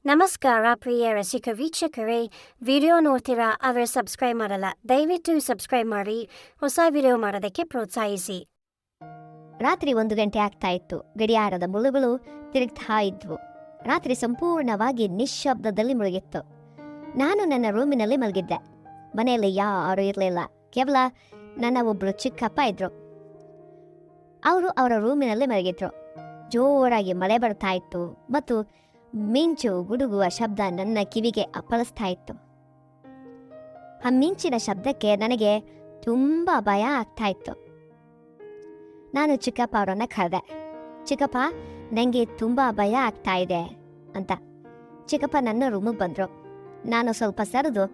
ನಮಸ್ಕಾರ ಪ್ರಿಯ ರಸಿಕ ವೀಕ್ಷಕರೇ, ವಿಡಿಯೋ ನೋಡ್ತೀರಾ ಆದರೆ ಸಬ್ಸ್ಕ್ರೈಬ್ ಮಾಡಲ್ಲ. ದಯವಿಟ್ಟು ಸಬ್ಸ್ಕ್ರೈಬ್ ಮಾಡಿ, ಹೊಸ ವಿಡಿಯೋ ಮಾಡೋದಕ್ಕೆ ಪ್ರೋತ್ಸಾಹಿಸಿ. ರಾತ್ರಿ 1 ಗಂಟೆ ಆಗ್ತಾ ಇತ್ತು. ಗಡಿಯಾರದ ಮುಳುಗಳು ತಿರುಗ್ತಾ ಇದ್ವು. ರಾತ್ರಿ ಸಂಪೂರ್ಣವಾಗಿ ನಿಶ್ಶಬ್ದದಲ್ಲಿ ಮುಳುಗಿತ್ತು. ನಾನು ನನ್ನ ರೂಮಿನಲ್ಲಿ ಮಲಗಿದ್ದೆ. ಮನೆಯಲ್ಲಿ ಯಾರೂ ಇರಲಿಲ್ಲ. ಕೇವಲ ನನ್ನ ಒಬ್ಬರು ಚಿಕ್ಕಪ್ಪ ಇದ್ರು. ಅವರು ಅವರ ರೂಮಿನಲ್ಲಿ ಮಲಗಿದ್ರು. ಜೋರಾಗಿ ಮಳೆ ಬರ್ತಾ ಇತ್ತು ಮತ್ತು ಮಿಂಚು ಗುಡುಗುವ ಶಬ್ದ ನನ್ನ ಕಿವಿಗೆ ಅಪ್ಪಳಿಸ್ತಾ ಇತ್ತು. ಆ ಮಿಂಚಿನ ಶಬ್ದಕ್ಕೆ ನನಗೆ ತುಂಬ ಭಯ ಆಗ್ತಾ ಇತ್ತು. ನಾನು ಚಿಕ್ಕಪ್ಪ ಅವರನ್ನ ಕರೆದೆ. ಚಿಕ್ಕಪ್ಪ, ನನಗೆ ತುಂಬ ಭಯ ಆಗ್ತಾ ಇದೆ ಅಂತ. ಚಿಕ್ಕಪ್ಪ ನನ್ನ ರೂಮಿಗೆ ಬಂದರು. ನಾನು ಸ್ವಲ್ಪ ಸರಿದು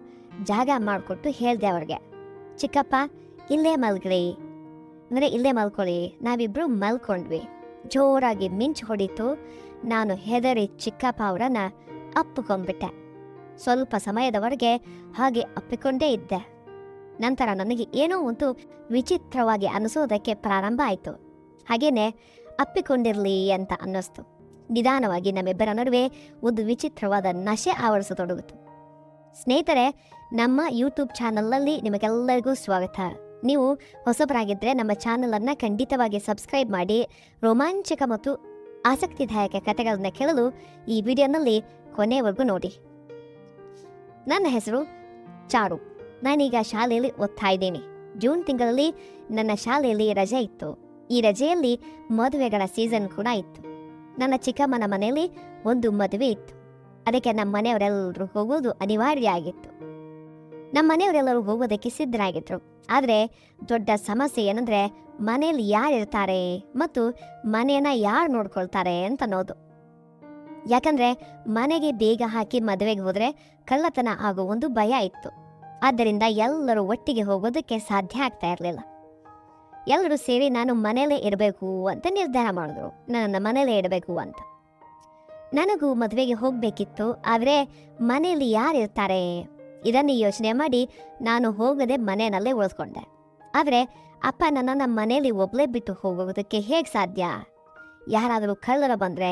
ಜಾಗ ಮಾಡಿಕೊಟ್ಟು ಹೇಳಿದೆ ಅವ್ರಿಗೆ, ಚಿಕ್ಕಪ್ಪ ಇಲ್ಲೇ ಮಲ್ಗ್ರಿ, ಅಂದರೆ ಇಲ್ಲೇ ಮಲ್ಕೊಳ್ಳಿ. ನಾವಿಬ್ರು ಮಲ್ಕೊಂಡ್ವಿ. ಜೋರಾಗಿ ಮಿಂಚು ಹೊಡಿತು. ನಾನು ಹೆದರಿ ಚಿಕ್ಕಪ್ಪ ಅವರನ್ನ ಅಪ್ಪಿಕೊಂಡ್ಬಿಟ್ಟೆ. ಸ್ವಲ್ಪ ಸಮಯದವರೆಗೆ ಹಾಗೆ ಅಪ್ಪಿಕೊಂಡೇ ಇದ್ದೆ. ನಂತರ ನನಗೆ ಏನೋ ಒಂದು ವಿಚಿತ್ರವಾಗಿ ಅನಿಸೋದಕ್ಕೆ ಪ್ರಾರಂಭ ಆಯಿತು. ಹಾಗೇನೆ ಅಪ್ಪಿಕೊಂಡಿರಲಿ ಅಂತ ಅನ್ನಿಸ್ತು. ನಿಧಾನವಾಗಿ ನಮ್ಮಿಬ್ಬರ ನಡುವೆ ಒಂದು ವಿಚಿತ್ರವಾದ ನಶೆ ಆವರಿಸತೊಡಗಿತು. ಸ್ನೇಹಿತರೆ, ನಮ್ಮ ಯೂಟ್ಯೂಬ್ ಚಾನಲಲ್ಲಿ ನಿಮಗೆಲ್ಲರಿಗೂ ಸ್ವಾಗತ. ನೀವು ಹೊಸಬರಾಗಿದ್ದರೆ ನಮ್ಮ ಚಾನಲನ್ನು ಖಂಡಿತವಾಗಿ ಸಬ್ಸ್ಕ್ರೈಬ್ ಮಾಡಿ. ರೋಮಾಂಚಕ ಮತ್ತು ಆಸಕ್ತಿದಾಯಕ ಕಥೆಗಳನ್ನ ಕೇಳಲು ಈ ವಿಡಿಯೋನಲ್ಲಿ ಕೊನೆವರೆಗೂ ನೋಡಿ. ನನ್ನ ಹೆಸರು ಚಾರು. ನಾನೀಗ ಶಾಲೆಯಲ್ಲಿ ಓದ್ತಾ ಇದ್ದೀನಿ. ಜೂನ್ ತಿಂಗಳಲ್ಲಿ ನನ್ನ ಶಾಲೆಯಲ್ಲಿ ರಜೆ ಇತ್ತು. ಈ ರಜೆಯಲ್ಲಿ ಮದುವೆಗಳ ಸೀಸನ್ ಕೂಡ ಇತ್ತು. ನನ್ನ ಚಿಕ್ಕಮ್ಮನ ಮನೆಯಲ್ಲಿ ಒಂದು ಮದುವೆ ಇತ್ತು. ಅದಕ್ಕೆ ನಮ್ಮ ಮನೆಯವರೆಲ್ಲರೂ ಹೋಗೋದು ಅನಿವಾರ್ಯ ಆಗಿತ್ತು. ನಮ್ಮ ಮನೆಯವರೆಲ್ಲರೂ ಹೋಗೋದಕ್ಕೆ ಸಿದ್ಧರಾಗಿದ್ರು. ಆದರೆ ದೊಡ್ಡ ಸಮಸ್ಯೆ ಏನಂದರೆ ಮನೆಯಲ್ಲಿ ಯಾರು ಇರ್ತಾರೆ ಮತ್ತು ಮನೆಯನ್ನ ಯಾರು ನೋಡ್ಕೊಳ್ತಾರೆ ಅಂತ ಅನ್ನೋದು. ಯಾಕಂದರೆ ಮನೆಗೆ ಬೇಗ ಹಾಕಿ ಮದುವೆಗೆ ಹೋದರೆ ಕಳ್ಳತನ ಆಗೋ ಒಂದು ಭಯ ಇತ್ತು. ಆದ್ದರಿಂದ ಎಲ್ಲರೂ ಒಟ್ಟಿಗೆ ಹೋಗೋದಕ್ಕೆ ಸಾಧ್ಯ ಆಗ್ತಾ ಇರಲಿಲ್ಲ. ಎಲ್ಲರೂ ಸೇರಿ ನಾನು ಮನೇಲೇ ಇರಬೇಕು ಅಂತ ನಿರ್ಧಾರ ಮಾಡಿದ್ರು. ನನ್ನ ಮನೇಲೇ ಇಡಬೇಕು ಅಂತ. ನನಗೂ ಮದುವೆಗೆ ಹೋಗಬೇಕಿತ್ತು. ಆದರೆ ಮನೆಯಲ್ಲಿ ಯಾರು ಇರ್ತಾರೆ ಇದನ್ನು ಯೋಚನೆ ಮಾಡಿ ನಾನು ಹೋಗದೆ ಮನೆಯಲ್ಲೇ ಉಳಿಸ್ಕೊಂಡೆ. ಆದರೆ ಅಪ್ಪ ನನ್ನನ್ನು ಮನೆಯಲ್ಲಿ ಒಬ್ಬಳೇ ಬಿಟ್ಟು ಹೋಗೋದಕ್ಕೆ ಹೇಗೆ ಸಾಧ್ಯ? ಯಾರಾದರೂ ಕಳ್ಳರ ಬಂದರೆ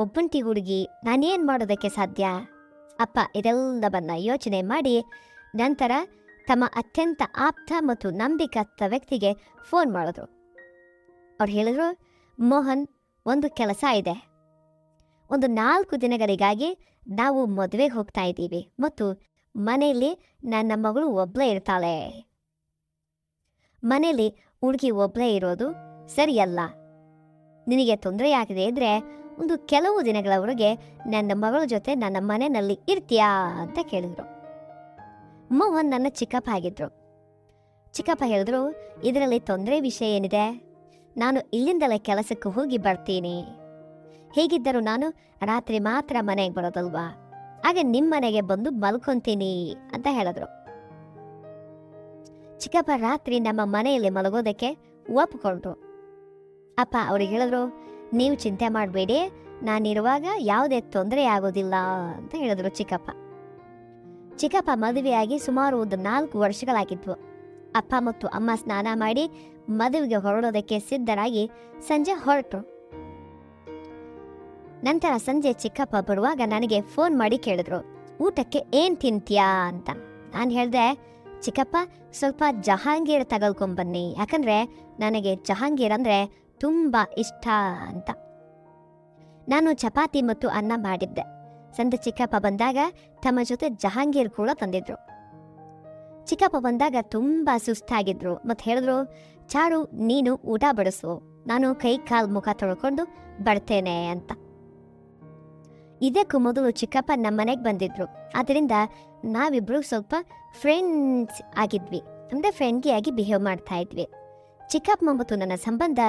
ಒಬ್ಬಂಟಿ ಹುಡುಗಿ ನಾನೇನು ಮಾಡೋದಕ್ಕೆ ಸಾಧ್ಯ? ಅಪ್ಪ ಇದೆಲ್ಲವನ್ನ ಯೋಚನೆ ಮಾಡಿ ನಂತರ ತಮ್ಮ ಅತ್ಯಂತ ಆಪ್ತ ಮತ್ತು ನಂಬಿಕಸ್ಥ ವ್ಯಕ್ತಿಗೆ ಫೋನ್ ಮಾಡಿದ್ರು. ಅವ್ರು ಹೇಳಿದ್ರು, ಮೋಹನ್, ಒಂದು ಕೆಲಸ ಇದೆ. ಒಂದು 4 ದಿನಗಳಿಗಾಗಿ ನಾವು ಮದುವೆಗೆ ಹೋಗ್ತಾ ಇದ್ದೀವಿ ಮತ್ತು ಮನೆಯಲ್ಲಿ ನನ್ನ ಮಗಳು ಒಬ್ಬಳೇ ಇರ್ತಾಳೆ. ಮನೆಯಲ್ಲಿ ಹುಡುಗಿ ಒಬ್ಬಳೇ ಇರೋದು ಸರಿಯಲ್ಲ. ನಿನಗೆ ತೊಂದರೆಯಾಗಿದೆ ಇದ್ರೆ ಒಂದು ಕೆಲವು ದಿನಗಳವರೆಗೆ ನನ್ನ ಮಗಳ ಜೊತೆ ನನ್ನ ಮನೆಯಲ್ಲಿ ಇರ್ತೀಯಾ ಅಂತ ಕೇಳಿದ್ರು. ಮೋಹನ್ ನನ್ನ ಚಿಕ್ಕಪ್ಪ ಆಗಿದ್ರು. ಚಿಕ್ಕಪ್ಪ ಹೇಳಿದ್ರು, ಇದರಲ್ಲಿ ತೊಂದರೆ ವಿಷಯ ಏನಿದೆ? ನಾನು ಇಲ್ಲಿಂದಲೇ ಕೆಲಸಕ್ಕೆ ಹೋಗಿ ಬರ್ತೀನಿ. ಹೇಗಿದ್ದರೂ ನಾನು ರಾತ್ರಿ ಮಾತ್ರ ಮನೆಗೆ ಬರೋದಲ್ವಾ, ಹಾಗೆ ನಿಮ್ಮ ಮನೆಗೆ ಬಂದು ಮಲ್ಕೊಂತೀನಿ ಅಂತ ಹೇಳಿದ್ರು. ಚಿಕ್ಕಪ್ಪ ರಾತ್ರಿ ನಮ್ಮ ಮನೆಯಲ್ಲಿ ಮಲಗೋದಕ್ಕೆ ಒಪ್ಕೊಂಡ್ರು. ಅಪ್ಪ ಅವ್ರಿಗೆ ಹೇಳಿದ್ರು, ನೀವು ಚಿಂತೆ ಮಾಡಬೇಡಿ, ನಾನಿರುವಾಗ ಯಾವುದೇ ತೊಂದರೆ ಆಗೋದಿಲ್ಲ ಅಂತ ಹೇಳಿದ್ರು ಚಿಕ್ಕಪ್ಪ. ಚಿಕ್ಕಪ್ಪ ಮದುವೆಯಾಗಿ ಸುಮಾರು ಒಂದು 4 ವರ್ಷಗಳಾಗಿದ್ವು. ಅಪ್ಪ ಮತ್ತು ಅಮ್ಮ ಸ್ನಾನ ಮಾಡಿ ಮದುವೆಗೆ ಹೊರಡೋದಕ್ಕೆ ಸಿದ್ಧರಾಗಿ ಸಂಜೆ ಹೊರಟರು. ನಂತರ ಸಂಜೆ ಚಿಕ್ಕಪ್ಪ ಬರುವಾಗ ನನಗೆ ಫೋನ್ ಮಾಡಿ ಕೇಳಿದ್ರು, ಊಟಕ್ಕೆ ಏನು ತಿಂತೀಯಾ ಅಂತ. ನಾನು ಹೇಳಿದೆ, ಚಿಕ್ಕಪ್ಪ ಸ್ವಲ್ಪ ಜಹಾಂಗೀರ್ ತಗೊಳ್ಕೊಂಬನ್ನಿ, ಯಾಕಂದರೆ ನನಗೆ ಜಹಾಂಗೀರ್ ಅಂದರೆ ತುಂಬ ಇಷ್ಟ ಅಂತ. ನಾನು ಚಪಾತಿ ಮತ್ತು ಅನ್ನ ಮಾಡಿದ್ದೆ. ಸಂಜೆ ಚಿಕ್ಕಪ್ಪ ಬಂದಾಗ ತಮ್ಮ ಜೊತೆ ಜಹಾಂಗೀರ್ ಕೂಡ ತಂದಿದ್ರು. ಚಿಕ್ಕಪ್ಪ ಬಂದಾಗ ತುಂಬ ಸುಸ್ತಾಗಿದ್ರು ಮತ್ತು ಹೇಳಿದ್ರು, ಚಾರು, ನೀನು ಊಟ ಬಡಿಸು, ನಾನು ಕೈ ಕಾಲು ಮುಖ ತೊಳ್ಕೊಂಡು ಬರ್ತೇನೆ ಅಂತ. ಇದಕ್ಕೂ ಮೊದಲು ಚಿಕ್ಕಪ್ಪ ನಮ್ಮ ಮನೆಗೆ ಬಂದಿದ್ರು. ಆದ್ದರಿಂದ ನಾವಿಬ್ರು ಸ್ವಲ್ಪ ಫ್ರೆಂಡ್ಸ್ ಆಗಿದ್ವಿ, ಅಂದರೆ ಫ್ರೆಂಡ್ಲಿಯಾಗಿ ಬಿಹೇವ್ ಮಾಡ್ತಾ ಇದ್ವಿ. ಚಿಕ್ಕಪ್ಪ ಮತ್ತು ನನ್ನ ಸಂಬಂಧ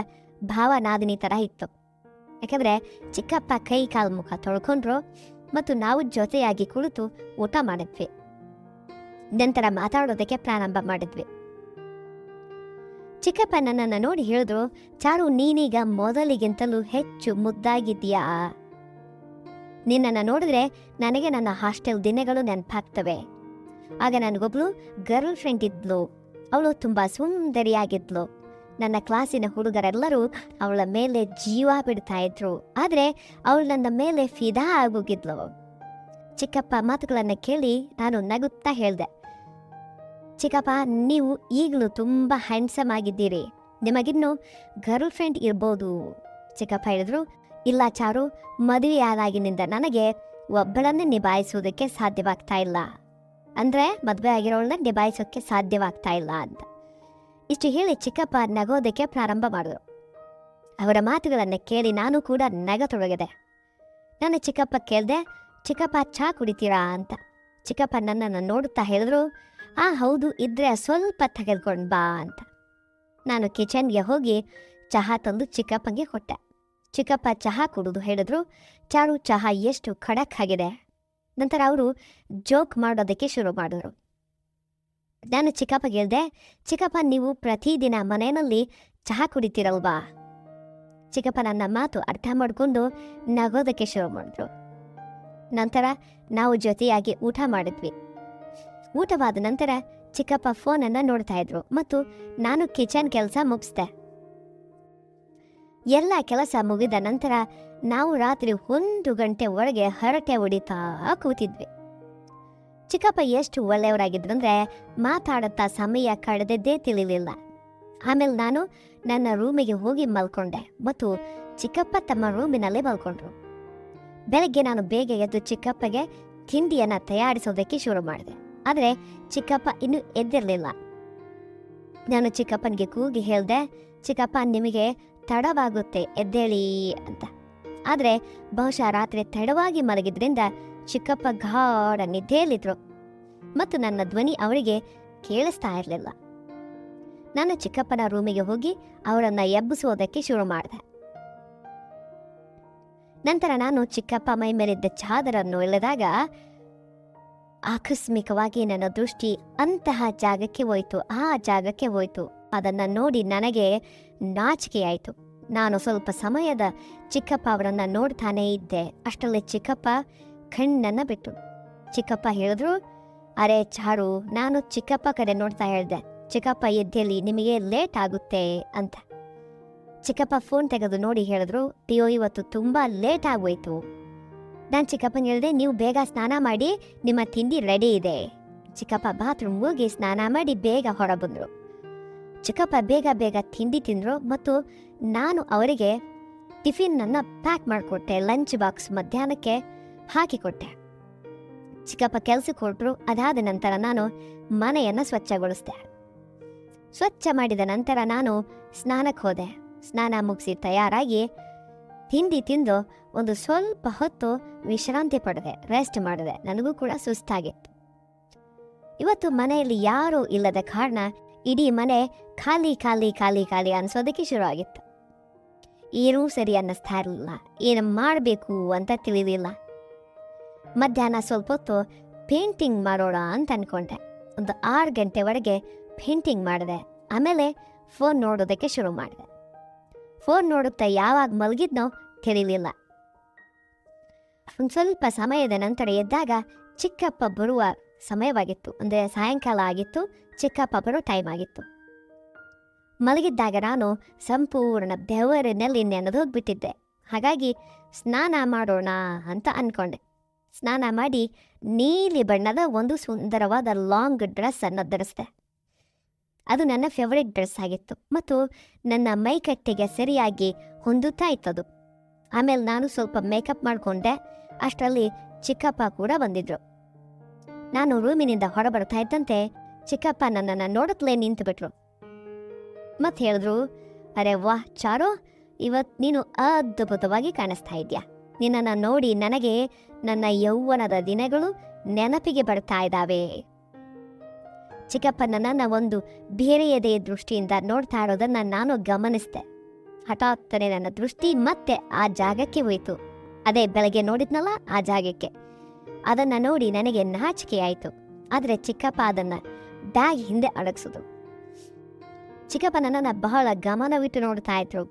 ಭಾವನಾದಿನಿ ಥರ ಇತ್ತು. ಯಾಕಂದರೆ ಚಿಕ್ಕಪ್ಪ ಕೈ ಕಾಲು ಮುಖ ತೊಳ್ಕೊಂಡ್ರು ಮತ್ತು ನಾವು ಜೊತೆಯಾಗಿ ಕುಳಿತು ಊಟ ಮಾಡಿದ್ವಿ. ನಂತರ ಮಾತಾಡೋದಕ್ಕೆ ಪ್ರಾರಂಭ ಮಾಡಿದ್ವಿ. ಚಿಕ್ಕಪ್ಪ ನನ್ನನ್ನು ನೋಡಿ ಹೇಳಿದ್ರು, ಚಾರು, ನೀನೀಗ ಮೊದಲಿಗಿಂತಲೂ ಹೆಚ್ಚು ಮುದ್ದಾಗಿದ್ದೀಯಾ. ನಿನ್ನನ್ನು ನೋಡಿದ್ರೆ ನನಗೆ ನನ್ನ ಹಾಸ್ಟೆಲ್ ದಿನಗಳು ನೆನಪಾಗ್ತವೆ. ಆಗ ನನಗೊಬ್ಳು ಗರ್ಲ್ ಫ್ರೆಂಡ್ ಇದ್ಲು. ಅವಳು ತುಂಬ ಸುಂದರಿಯಾಗಿದ್ಲು. ನನ್ನ ಕ್ಲಾಸಿನ ಹುಡುಗರೆಲ್ಲರೂ ಅವಳ ಮೇಲೆ ಜೀವ ಬಿಡ್ತಾ ಇದ್ರು. ಆದರೆ ಅವಳು ನನ್ನ ಮೇಲೆ ಫಿದಾ ಆಗೋಗಿದ್ಲು. ಚಿಕ್ಕಪ್ಪ ಮಾತುಗಳನ್ನು ಕೇಳಿ ನಾನು ನಗುತ್ತಾ ಹೇಳಿದೆ, ಚಿಕ್ಕಪ್ಪ ನೀವು ಈಗಲೂ ತುಂಬ ಹ್ಯಾಂಡ್ಸಮ್ ಆಗಿದ್ದೀರಿ, ನಿಮಗಿನ್ನೂ ಗರ್ಲ್ ಫ್ರೆಂಡ್ ಇರ್ಬೋದು. ಚಿಕ್ಕಪ್ಪ ಹೇಳಿದ್ರು, ಇಲ್ಲ ಚಾರು, ಮದುವೆಯಾದಾಗಿನಿಂದ ನನಗೆ ಒಬ್ಬಳನ್ನೇ ನಿಭಾಯಿಸೋದಕ್ಕೆ ಸಾಧ್ಯವಾಗ್ತಾ ಇಲ್ಲ, ಅಂದರೆ ಮದುವೆ ಆಗಿರೋಳನ್ನ ನಿಭಾಯಿಸೋಕ್ಕೆ ಸಾಧ್ಯವಾಗ್ತಾ ಇಲ್ಲ ಅಂತ. ಇಷ್ಟು ಹೇಳಿ ಚಿಕ್ಕಪ್ಪ ನಗೋದಕ್ಕೆ ಪ್ರಾರಂಭ ಮಾಡಿದ್ರು. ಅವರ ಮಾತುಗಳನ್ನು ಕೇಳಿ ನಾನು ಕೂಡ ನಗತೊಡಗಿದೆ. ನಾನು ಚಿಕ್ಕಪ್ಪ ಕೇಳಿದೆ, ಚಿಕ್ಕಪ್ಪ ಚಹಾ ಕುಡಿತೀರಾ ಅಂತ. ಚಿಕ್ಕಪ್ಪ ನನ್ನನ್ನು ನೋಡುತ್ತಾ ಹೇಳಿದ್ರು, ಹೌದು, ಇದ್ರೆ ಸ್ವಲ್ಪ ತೆಗೆದುಕೊಂಡು ಬಾ ಅಂತ. ನಾನು ಕಿಚನ್ಗೆ ಹೋಗಿ ಚಹಾ ತಂದು ಚಿಕ್ಕಪ್ಪಂಗೆ ಕೊಟ್ಟೆ. ಚಿಕ್ಕಪ್ಪ ಚಹಾ ಕುಡಿದು ಹೇಳಿದ್ರು, ಚಾರು ಚಹಾ ಎಷ್ಟು ಖಡಕ್ ಆಗಿದೆ. ನಂತರ ಅವರು ಜೋಕ್ ಮಾಡೋದಕ್ಕೆ ಶುರು ಮಾಡಿದ್ರು. ನಾನು ಚಿಕ್ಕಪ್ಪಗೆ ಹೇಳಿದೆ, ಚಿಕ್ಕಪ್ಪ ನೀವು ಪ್ರತಿದಿನ ಮನೆಯಲ್ಲಿ ಚಹಾ ಕುಡಿತೀರಲ್ವಾ? ಚಿಕ್ಕಪ್ಪ ನನ್ನ ಮಾತು ಅರ್ಥ ಮಾಡಿಕೊಂಡು ನಗೋದಕ್ಕೆ ಶುರು ಮಾಡಿದ್ರು. ನಂತರ ನಾವು ಜೊತೆಯಾಗಿ ಊಟ ಮಾಡಿದ್ವಿ. ಊಟವಾದ ನಂತರ ಚಿಕ್ಕಪ್ಪ ಫೋನನ್ನು ನೋಡ್ತಾ ಇದ್ರು ಮತ್ತು ನಾನು ಕಿಚನ್ ಕೆಲಸ ಮುಗಿಸ್ದೆ. ಎಲ್ಲ ಕೆಲಸ ಮುಗಿದ ನಂತರ ನಾವು ರಾತ್ರಿ 1 ಗಂಟೆವರೆಗೆ ಹರಟೆ ಹೊಡಿತಾ ಕೂತಿದ್ವಿ. ಚಿಕ್ಕಪ್ಪ ಎಷ್ಟು ಒಳ್ಳೆಯವರಾಗಿದ್ರಂದ್ರೆ ಮಾತಾಡುತ್ತಾ ಸಮಯ ಕಳೆದದ್ದೇ ತಿಳಿಲಿಲ್ಲ. ಆಮೇಲೆ ನಾನು ನನ್ನ ರೂಮಿಗೆ ಹೋಗಿ ಮಲ್ಕೊಂಡೆ ಮತ್ತು ಚಿಕ್ಕಪ್ಪ ತಮ್ಮ ರೂಮಿನಲ್ಲೇ ಮಲ್ಕೊಂಡ್ರು. ಬೆಳಗ್ಗೆ ನಾನು ಬೇಗ ಎದ್ದು ಚಿಕ್ಕಪ್ಪಗೆ ತಿಂಡಿಯನ್ನು ತಯಾರಿಸೋದಕ್ಕೆ ಶುರು ಮಾಡಿದೆ. ಆದರೆ ಚಿಕ್ಕಪ್ಪ ಇನ್ನೂ ಎದ್ದಿರಲಿಲ್ಲ. ನಾನು ಚಿಕ್ಕಪ್ಪನಿಗೆ ಕೂಗಿ ಹೇಳಿದೆ, ಚಿಕ್ಕಪ್ಪ ನಿಮಗೆ ತಡವಾಗುತ್ತೆ, ಎದ್ದೇಳಿ ಅಂತ. ಆದರೆ ಬಹುಶಃ ರಾತ್ರಿ ತಡವಾಗಿ ಮಲಗಿದ್ರಿಂದ ಚಿಕ್ಕಪ್ಪ ಗಾಢ ನಿದ್ದೆಯಲ್ಲಿದ್ರು ಮತ್ತು ನನ್ನ ಧ್ವನಿ ಅವರಿಗೆ ಕೇಳಿಸ್ತಾ ಇರಲಿಲ್ಲ. ನಾನು ಚಿಕ್ಕಪ್ಪನ ರೂಮಿಗೆ ಹೋಗಿ ಅವರನ್ನು ಎಬ್ಬಿಸೋದಕ್ಕೆ ಶುರು ಮಾಡಿದೆ. ನಂತರ ನಾನು ಚಿಕ್ಕಪ್ಪ ಮೈ ಮೇಲಿದ್ದ ಚಾದರನ್ನು ಎಳೆದಾಗ ಆಕಸ್ಮಿಕವಾಗಿ ನನ್ನ ದೃಷ್ಟಿ ಅಂತಹ ಜಾಗಕ್ಕೆ ಹೋಯ್ತು. ಅದನ್ನು ನೋಡಿ ನನಗೆ ನಾಚಿಕೆಯಾಯಿತು. ನಾನು ಸ್ವಲ್ಪ ಸಮಯದ ಚಿಕ್ಕಪ್ಪ ಅವರನ್ನು ನೋಡ್ತಾನೇ ಇದ್ದೆ. ಅಷ್ಟರಲ್ಲಿ ಚಿಕ್ಕಪ್ಪ ಕಣ್ಣನ್ನು ಬಿಟ್ಟು. ಚಿಕ್ಕಪ್ಪ ಹೇಳಿದ್ರು, ಅರೆ ಚಾರು, ನಾನು ಚಿಕ್ಕಪ್ಪ ಕಡೆ ನೋಡ್ತಾ ಹೇಳಿದೆ, ಚಿಕ್ಕಪ್ಪ ಎದ್ದೇಳಿ, ನಿಮಗೆ ಲೇಟ್ ಆಗುತ್ತೆ ಅಂತ. ಚಿಕ್ಕಪ್ಪ ಫೋನ್ ತೆಗೆದು ನೋಡಿ ಹೇಳಿದ್ರು, ಇವತ್ತು ತುಂಬ ಲೇಟ್ ಆಗೋಯ್ತು. ನಾನು ಚಿಕ್ಕಪ್ಪನ ಹೇಳಿದೆ, ನೀವು ಬೇಗ ಸ್ನಾನ ಮಾಡಿ, ನಿಮ್ಮ ತಿಂಡಿ ರೆಡಿ ಇದೆ. ಚಿಕ್ಕಪ್ಪ ಬಾತ್ರೂಮ್ ಹೋಗಿ ಸ್ನಾನ ಮಾಡಿ ಬೇಗ ಹೊರಬಂದರು. ಚಿಕ್ಕಪ್ಪ ಬೇಗ ತಿಂಡಿ ತಿಂದರು ಮತ್ತು ನಾನು ಅವರಿಗೆ ಟಿಫಿನ್ನನ್ನು ಪ್ಯಾಕ್ ಮಾಡಿಕೊಟ್ಟೆ. ಲಂಚ್ ಬಾಕ್ಸ್ ಮಧ್ಯಾಹ್ನಕ್ಕೆ ಹಾಕಿಕೊಟ್ಟೆ. ಚಿಕ್ಕಪ್ಪ ಕೆಲಸಕ್ಕೆ ಹೊರಟರು. ಅದಾದ ನಂತರ ನಾನು ಮನೆಯನ್ನು ಸ್ವಚ್ಛಗೊಳಿಸಿದೆ. ಸ್ವಚ್ಛ ಮಾಡಿದ ನಂತರ ನಾನು ಸ್ನಾನಕ್ಕೆ ಹೋದೆ. ಸ್ನಾನ ಮುಗಿಸಿ ತಯಾರಾಗಿ ತಿಂಡಿ ತಿಂದು ಒಂದು ಸ್ವಲ್ಪ ಹೊತ್ತು ವಿಶ್ರಾಂತಿ ಪಡೆದೆ, ರೆಸ್ಟ್ ಮಾಡಿದೆ. ನನಗೂ ಕೂಡ ಸುಸ್ತಾಗಿತ್ತು. ಇವತ್ತು ಮನೆಯಲ್ಲಿ ಯಾರೂ ಇಲ್ಲದ ಕಾರಣ ಇಡೀ ಮನೆ ಖಾಲಿ ಖಾಲಿ ಖಾಲಿ ಖಾಲಿ ಅನಿಸೋದಕ್ಕೆ ಶುರು ಆಗಿತ್ತು. ಏನೂ ಸರಿ ಅನ್ನಿಸ್ತಾ ಇರಲಿಲ್ಲ, ಏನು ಮಾಡಬೇಕು ಅಂತ ತಿಳಿಲಿಲ್ಲ. ಮಧ್ಯಾಹ್ನ ಸ್ವಲ್ಪ ಹೊತ್ತು ಪೇಂಟಿಂಗ್ ಮಾಡೋಣ ಅಂತ ಅಂದ್ಕೊಂಡೆ. ಒಂದು 6 ಗಂಟೆವರೆಗೆ ಪೇಂಟಿಂಗ್ ಮಾಡಿದೆ. ಆಮೇಲೆ ಫೋನ್ ನೋಡೋದಕ್ಕೆ ಶುರು ಮಾಡಿದೆ. ಫೋನ್ ನೋಡುತ್ತಾ ಯಾವಾಗ ಮಲಗಿದ್ನೋ ತಿಳಿಲಿಲ್ಲ. ಒಂದು ಸ್ವಲ್ಪ ಸಮಯದ ನಂತರ ಎದ್ದಾಗ ಚಿಕ್ಕಪ್ಪ ಬರುವ ಸಮಯವಾಗಿತ್ತು, ಅಂದರೆ ಸಾಯಂಕಾಲ ಆಗಿತ್ತು. ಚಿಕ್ಕಪ್ಪ ಬರೋ ಟೈಮ್ ಆಗಿತ್ತು. ಮಲಗಿದ್ದಾಗ ನಾನು ಸಂಪೂರ್ಣ ಬೆವರಿನಲ್ಲಿ ನೆನೆದೋಗ್ಬಿಟ್ಟಿದ್ದೆ. ಹಾಗಾಗಿ ಸ್ನಾನ ಮಾಡೋಣ ಅಂತ ಅಂದ್ಕೊಂಡೆ. ಸ್ನಾನ ಮಾಡಿ ನೀಲಿ ಬಣ್ಣದ ಒಂದು ಸುಂದರವಾದ ಲಾಂಗ್ ಡ್ರೆಸ್ಸನ್ನು ಧರಿಸಿದೆ. ಅದು ನನ್ನ ಫೇವರಿಟ್ ಡ್ರೆಸ್ ಆಗಿತ್ತು ಮತ್ತು ನನ್ನ ಮೈಕಟ್ಟಿಗೆ ಸರಿಯಾಗಿ ಹೊಂದುತ್ತಾ ಇತ್ತದು. ಆಮೇಲೆ ನಾನು ಸ್ವಲ್ಪ ಮೇಕಪ್ ಮಾಡಿಕೊಂಡೆ. ಅಷ್ಟರಲ್ಲಿ ಚಿಕ್ಕಪ್ಪ ಕೂಡ ಬಂದಿದ್ರು. ನಾನು ರೂಮಿನಿಂದ ಹೊರಬರ್ತಾ ಇದ್ದಂತೆ ಚಿಕ್ಕಪ್ಪ ನನ್ನನ್ನು ನೋಡುತ್ತಲೇ ನಿಂತುಬಿಟ್ರು ಮತ್ತು ಹೇಳಿದ್ರು, ಅರೆ ವಾಹ್ ಚಾರು, ಇವತ್ತು ನೀನು ಅದ್ಭುತವಾಗಿ ಕಾಣಿಸ್ತಾ ಇದೆಯಾ. ನಿನ್ನನ್ನು ನೋಡಿ ನನಗೆ ನನ್ನ ಯೌವನದ ದಿನಗಳು ನೆನಪಿಗೆ ಬರ್ತಾ ಇದ್ದಾವೆ. ಚಿಕ್ಕಪ್ಪ ನನ್ನನ್ನು ಒಂದು ಬೇರೆಯದೇ ದೃಷ್ಟಿಯಿಂದ ನೋಡ್ತಾ ಇರೋದನ್ನು ನಾನು ಗಮನಿಸಿದೆ. ಹಠಾತ್ತನೆ ನನ್ನ ದೃಷ್ಟಿ ಮತ್ತೆ ಆ ಜಾಗಕ್ಕೆ ಹೋಯಿತು. ಅದೇ ಬೆಳಗ್ಗೆ ನೋಡಿದ್ನಲ್ಲ ಆ ಜಾಗಕ್ಕೆ. ಅದನ್ನು ನೋಡಿ ನನಗೆ ನಾಚಿಕೆಯಾಯಿತು. ಆದರೆ ಚಿಕ್ಕಪ್ಪ ಅದನ್ನು ಬ್ಯಾಗ್ ಹಿಂದೆ ಅಡಗಿಸಿದ್ರು. ಚಿಕ್ಕಪ್ಪ ನನ್ನನ್ನು ಬಹಳ ಗಮನವಿಟ್ಟು ನೋಡ್ತಾ ಇದ್ರು.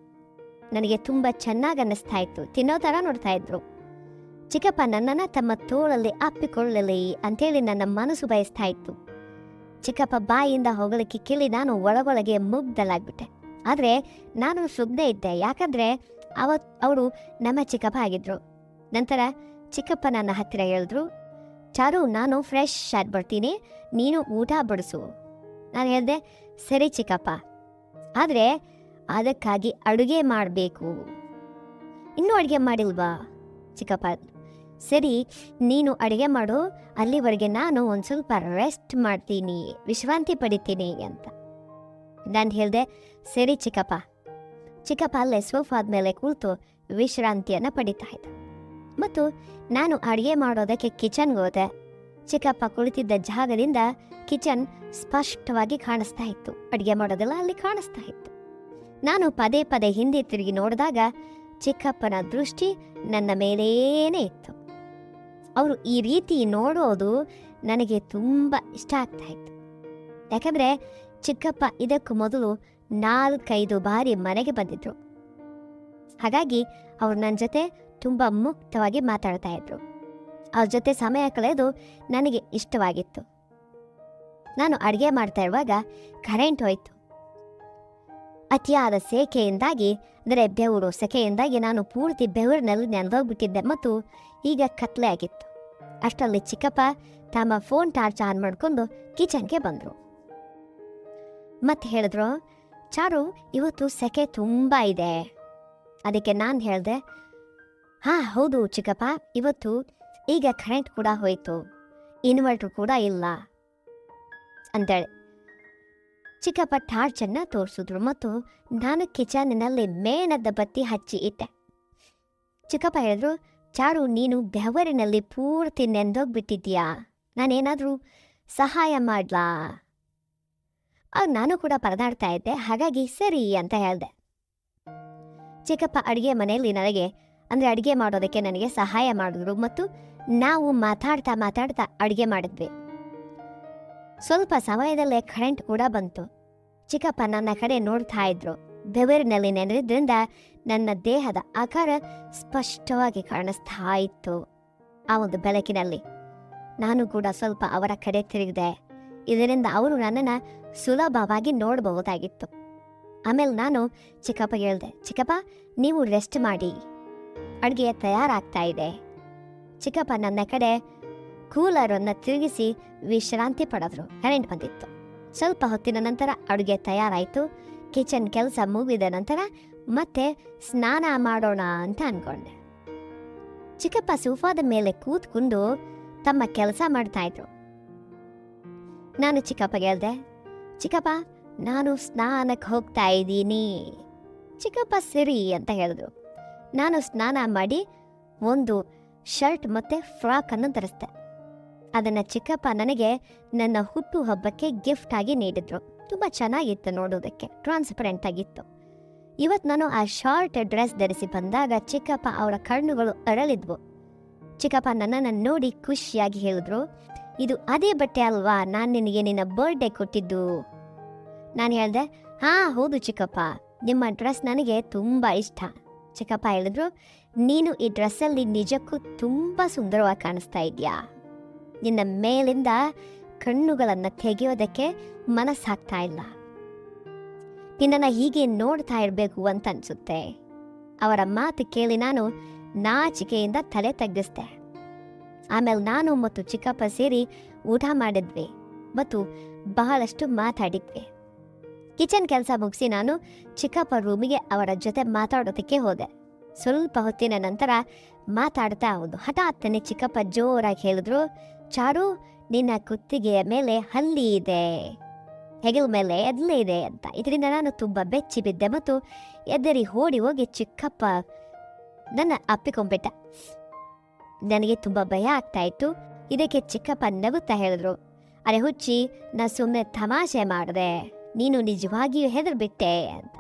ನನಗೆ ತುಂಬ ಚೆನ್ನಾಗಿ ಅನ್ನಿಸ್ತಾ ಇತ್ತು. ತಿನ್ನೋ ಥರ ನೋಡ್ತಾ ಇದ್ರು. ಚಿಕ್ಕಪ್ಪ ನನ್ನನ್ನು ತಮ್ಮ ತೋಳಲ್ಲಿ ಅಪ್ಪಿಕೊಳ್ಳಲಿ ಅಂತೇಳಿ ನನ್ನ ಮನಸ್ಸು ಬಯಸ್ತಾ ಇತ್ತು. ಚಿಕ್ಕಪ್ಪ ಬಾಯಿಯಿಂದ ಹೊಗಳಿಕೆ ಕೇಳಿ ನಾನು ಒಳಗೊಳಗೆ ಮುಗ್ಧಲಾಗ್ಬಿಟ್ಟೆ. ಆದರೆ ನಾನು ಸುಗ್ದೇ ಇದ್ದೆ, ಯಾಕಂದರೆ ಅವರು ನಮ್ಮ ಚಿಕ್ಕಪ್ಪ ಆಗಿದ್ರು. ನಂತರ ಚಿಕ್ಕಪ್ಪ ನನ್ನ ಹತ್ತಿರ ಹೇಳಿದ್ರು, ಚಾರು, ನಾನು ಫ್ರೆಶ್ ಆಗಿ ಬರ್ತೀನಿ, ನೀನು ಊಟ ಬಡಿಸು. ನಾನು ಹೇಳಿದೆ, ಸರಿ ಚಿಕ್ಕಪ್ಪ, ಆದರೆ ಅದಕ್ಕಾಗಿ ಅಡುಗೆ ಮಾಡಬೇಕು. ಇನ್ನೂ ಅಡುಗೆ ಮಾಡಿಲ್ವಾ ಚಿಕ್ಕಪ್ಪ? ಸರಿ, ನೀನು ಅಡುಗೆ ಮಾಡು, ಅಲ್ಲಿವರೆಗೆ ನಾನು ಒಂದು ಸ್ವಲ್ಪ ರೆಸ್ಟ್ ಮಾಡ್ತೀನಿ, ವಿಶ್ರಾಂತಿ ಪಡಿತೀನಿ ಅಂತ ನಾನು ಹೇಳಿದೆ. ಸರಿ ಚಿಕ್ಕಪ್ಪ. ಚಿಕ್ಕಪ್ಪ ಅಲ್ಲೇ ಸೋಫಾದ ಮೇಲೆ ಕೂತು ವಿಶ್ರಾಂತಿಯನ್ನು ಪಡಿತಾ ಇದ್ದ. ಮತ್ತು ನಾನು ಅಡುಗೆ ಮಾಡೋದಕ್ಕೆ ಕಿಚನ್ಗೆ ಹೋದೆ. ಚಿಕ್ಕಪ್ಪ ಕುಳಿತಿದ್ದ ಜಾಗದಿಂದ ಕಿಚನ್ ಸ್ಪಷ್ಟವಾಗಿ ಕಾಣಿಸ್ತಾ ಇತ್ತು. ಅಡುಗೆ ಮಾಡೋದೆಲ್ಲ ಅಲ್ಲಿ ಕಾಣಿಸ್ತಾ ಇತ್ತು. ನಾನು ಪದೇ ಪದೇ ಹಿಂದೆ ತಿರುಗಿ ನೋಡಿದಾಗ ಚಿಕ್ಕಪ್ಪನ ದೃಷ್ಟಿ ನನ್ನ ಮೇಲೇನೇ ಇತ್ತು. ಅವರು ಈ ರೀತಿ ನೋಡೋದು ನನಗೆ ತುಂಬ ಇಷ್ಟ ಆಗ್ತಾ ಇತ್ತು. ಯಾಕಂದರೆ ಚಿಕ್ಕಪ್ಪ ಇದಕ್ಕೂ ಮೊದಲು 4-5 ಬಾರಿ ಮನೆಗೆ ಬಂದಿದ್ರು. ಹಾಗಾಗಿ ಅವ್ರು ನನ್ನ ಜೊತೆ ತುಂಬ ಮುಕ್ತವಾಗಿ ಮಾತಾಡ್ತಾ ಇದ್ರು. ಅವ್ರ ಜೊತೆ ಸಮಯ ಕಳೆದು ನನಗೆ ಇಷ್ಟವಾಗಿತ್ತು. ನಾನು ಅಡುಗೆ ಮಾಡ್ತಾ ಇರುವಾಗ ಕರೆಂಟ್ ಹೋಯ್ತು. ಅತಿಯಾದ ಸೆಕೆಯಿಂದಾಗಿ, ಅಂದರೆ ಬೆವರು ಸೆಕೆಯಿಂದಾಗಿ ನಾನು ಪೂರ್ತಿ ಬೆವರಿನಲ್ಲಿ ನೆನೆದೋಗ್ಬಿಟ್ಟಿದ್ದೆ ಮತ್ತು ಈಗ ಕತ್ಲೆ ಆಗಿತ್ತು. ಅಷ್ಟರಲ್ಲಿ ಚಿಕ್ಕಪ್ಪ ತಮ್ಮ ಫೋನ್ ಟಾರ್ಚ್ ಆನ್ ಮಾಡಿಕೊಂಡು ಕಿಚನ್ಗೆ ಬಂದರು. ಮತ್ತೆ ಹೇಳಿದ್ರು, ಚಾರು, ಇವತ್ತು ಸೆಕೆ ತುಂಬ ಇದೆ. ಅದಕ್ಕೆ ನಾನು ಹೇಳಿದೆ, ಹಾಂ ಹೌದು ಚಿಕ್ಕಪ್ಪ, ಇವತ್ತು ಈಗ ಕರೆಂಟ್ ಕೂಡ ಹೋಯಿತು, ಇನ್ವರ್ಟರ್ ಕೂಡ ಇಲ್ಲ ಅಂತೇಳಿ ಚಿಕ್ಕಪ್ಪ ಟಾರ್ಚನ್ನು ತೋರಿಸಿದ್ರು ಮತ್ತು ನಾನು ಕಿಚನ್ನಲ್ಲಿ ಮೇಣದ ಬತ್ತಿ ಹಚ್ಚಿ ಇಟ್ಟೆ. ಚಿಕ್ಕಪ್ಪ ಹೇಳಿದ್ರು, ಚಾರು, ನೀನು ಬೆವರಿನಲ್ಲಿ ಪೂರ್ತಿ ನೆಂದೋಗ್ಬಿಟ್ಟಿದ್ಯಾ, ನಾನೇನಾದರೂ ಸಹಾಯ ಮಾಡ್ಲಾ? ಆಗ ನಾನು ಕೂಡ ಪರದಾಡ್ತಾ ಇದ್ದೆ. ಹಾಗಾಗಿ ಸರಿ ಅಂತ ಹೇಳಿದೆ. ಚಿಕ್ಕಪ್ಪ ಅಡುಗೆ ಮನೆಯಲ್ಲಿ ನನಗೆ, ಅಂದರೆ ಅಡುಗೆ ಮಾಡೋದಕ್ಕೆ ನನಗೆ ಸಹಾಯ ಮಾಡಿದ್ರು ಮತ್ತು ನಾವು ಮಾತಾಡ್ತಾ ಅಡುಗೆ ಮಾಡಿದ್ವಿ. ಸ್ವಲ್ಪ ಸಮಯದಲ್ಲೇ ಕರೆಂಟ್ ಕೂಡ ಬಂತು. ಚಿಕ್ಕಪ್ಪ ನನ್ನ ಕಡೆ ನೋಡ್ತಾ ಇದ್ರು. ಬೆವರಿನಲ್ಲಿ ನೆನೆದ್ರಿಂದ ನನ್ನ ದೇಹದ ಆಕಾರ ಸ್ಪಷ್ಟವಾಗಿ ಕಾಣಿಸ್ತಾ ಇತ್ತು. ಆ ಒಂದು ಬೆಳಕಿನಲ್ಲಿ ನಾನು ಕೂಡ ಸ್ವಲ್ಪ ಅವರ ಕಡೆ ತಿರುಗಿದೆ. ಇದರಿಂದ ಅವರು ನನ್ನನ್ನು ಸುಲಭವಾಗಿ ನೋಡಬಹುದಾಗಿತ್ತು. ಆಮೇಲೆ ನಾನು ಚಿಕ್ಕಪ್ಪಗೆ ಹೇಳಿದೆ, ಚಿಕ್ಕಪ್ಪ ನೀವು ರೆಸ್ಟ್ ಮಾಡಿ, ಅಡುಗೆ ತಯಾರಾಗ್ತಾ ಇದೆ. ಚಿಕ್ಕಪ್ಪ ನನ್ನ ಕಡೆ ಕೂಲರನ್ನು ತಿರುಗಿಸಿ ವಿಶ್ರಾಂತಿ ಪಡೆದ್ರು. ಕರೆಂಟ್ ಬಂದಿತ್ತು. ಸ್ವಲ್ಪ ಹೊತ್ತಿನ ನಂತರ ಅಡುಗೆ ತಯಾರಾಯಿತು. ಕಿಚನ್ ಕೆಲಸ ಮುಗಿದ ನಂತರ ಮತ್ತೆ ಸ್ನಾನ ಮಾಡೋಣ ಅಂತ ಅಂದ್ಕೊಂಡೆ. ಚಿಕ್ಕಪ್ಪ ಸೋಫಾದ ಮೇಲೆ ಕೂತ್ಕೊಂಡು ತಮ್ಮ ಕೆಲಸ ಮಾಡ್ತಾ ಇದ್ರು. ನಾನು ಚಿಕ್ಕಪ್ಪಗೆ ಹೇಳ್ದೆ, ಚಿಕ್ಕಪ್ಪ ನಾನು ಸ್ನಾನಕ್ಕೆ ಹೋಗ್ತಾ ಇದ್ದೀನಿ. ಚಿಕ್ಕಪ್ಪ ಸರಿ ಅಂತ ಹೇಳಿದ್ರು. ನಾನು ಸ್ನಾನ ಮಾಡಿ ಒಂದು ಶರ್ಟ್ ಮತ್ತು ಫ್ರಾಕನ್ನು ಧರಿಸ್ದೆ. ಅದನ್ನು ಚಿಕ್ಕಪ್ಪ ನನಗೆ ನನ್ನ ಹುಟ್ಟು ಹಬ್ಬಕ್ಕೆ ಗಿಫ್ಟ್ ಆಗಿ ನೀಡಿದ್ರು. ತುಂಬ ಚೆನ್ನಾಗಿತ್ತು, ನೋಡೋದಕ್ಕೆ ಟ್ರಾನ್ಸ್ಪರೆಂಟ್ ಆಗಿತ್ತು. ಇವತ್ತು ನಾನು ಆ ಶಾರ್ಟ್ ಡ್ರೆಸ್ ಧರಿಸಿ ಬಂದಾಗ ಚಿಕ್ಕಪ್ಪ ಅವರ ಕಣ್ಣುಗಳು ಅರಳಿದ್ವು. ಚಿಕ್ಕಪ್ಪ ನನ್ನನ್ನು ನೋಡಿ ಖುಷಿಯಾಗಿ ಹೇಳಿದ್ರು, ಇದು ಅದೇ ಬಟ್ಟೆ ಅಲ್ವಾ ನಾನು ನಿನಗೆ ನಿನ್ನ ಬರ್ಡೇ ಕೊಟ್ಟಿದ್ದು? ನಾನು ಹೇಳಿದೆ, ಹಾಂ ಹೌದು ಚಿಕ್ಕಪ್ಪ, ನಿಮ್ಮ ಡ್ರೆಸ್ ನನಗೆ ತುಂಬ ಇಷ್ಟ. ಚಿಕ್ಕಪ್ಪ ಹೇಳಿದ್ರು, ನೀನು ಈ ಡ್ರೆಸ್ಸಲ್ಲಿ ನಿಜಕ್ಕೂ ತುಂಬ ಸುಂದರವಾಗಿ ಕಾಣಿಸ್ತಾ ಇದೆಯಾ. ನಿನ್ನ ಮೇಲಿಂದ ಕಣ್ಣುಗಳನ್ನು ತೆಗೆಯೋದಕ್ಕೆ ಮನಸ್ಸಾಗ್ತಾ ಇಲ್ಲ. ನಿನ್ನನ್ನು ಹೀಗೆ ನೋಡ್ತಾ ಇರಬೇಕು ಅಂತ ಅನಿಸುತ್ತೆ. ಅವರ ಮಾತು ಕೇಳಿ ನಾನು ನಾಚಿಕೆಯಿಂದ ತಲೆ ತಗ್ಗಿಸ್ದೆ. ಆಮೇಲೆ ನಾನು ಮತ್ತು ಚಿಕ್ಕಪ್ಪ ಸೇರಿ ಊಟ ಮಾಡಿದ್ವಿ ಮತ್ತು ಬಹಳಷ್ಟು ಮಾತಾಡಿದ್ವಿ. ಕಿಚನ್ ಕೆಲಸ ಮುಗಿಸಿ ನಾನು ಚಿಕ್ಕಪ್ಪ ರೂಮಿಗೆ ಅವರ ಜೊತೆ ಮಾತಾಡೋದಕ್ಕೆ ಹೋದೆ. ಸ್ವಲ್ಪ ಹೊತ್ತಿನ ನಂತರ ಮಾತಾಡ್ತಾ ಹೌದು ಹಠಾತ್ತನೆ ಚಿಕ್ಕಪ್ಪ ಜೋರಾಗಿ ಹೇಳಿದ್ರು, ಚಾರು ನಿನ್ನ ಕುತ್ತಿಗೆಯ ಮೇಲೆ ಹಲ್ಲಿ ಇದೆ, ಹೆಗಲ ಮೇಲೆ ಎದ್ಲೆ ಇದೆ ಅಂತ. ಇದರಿಂದ ನಾನು ತುಂಬ ಬೆಚ್ಚಿ ಬಿದ್ದೆ ಮತ್ತು ಎದ್ದರಿ ಓಡಿ ಹೋಗಿ ಚಿಕ್ಕಪ್ಪ ನನ್ನ ಅಪ್ಪಿಕೊಂಡ್ಬಿಟ್ಟ. ನನಗೆ ತುಂಬ ಭಯ ಆಗ್ತಾ ಇತ್ತು. ಇದಕ್ಕೆ ಚಿಕ್ಕಪ್ಪ ನಗುತ್ತಾ ಹೇಳಿದ್ರು, ಅರೆ ಹುಚ್ಚಿ, ನಾ ಸುಮ್ಮನೆ ತಮಾಷೆ ಮಾಡಿದೆ, ನೀನು ನಿಜವಾಗಿಯೂ ಹೆದರ್ಬಿಟ್ಟೆ ಅಂತ.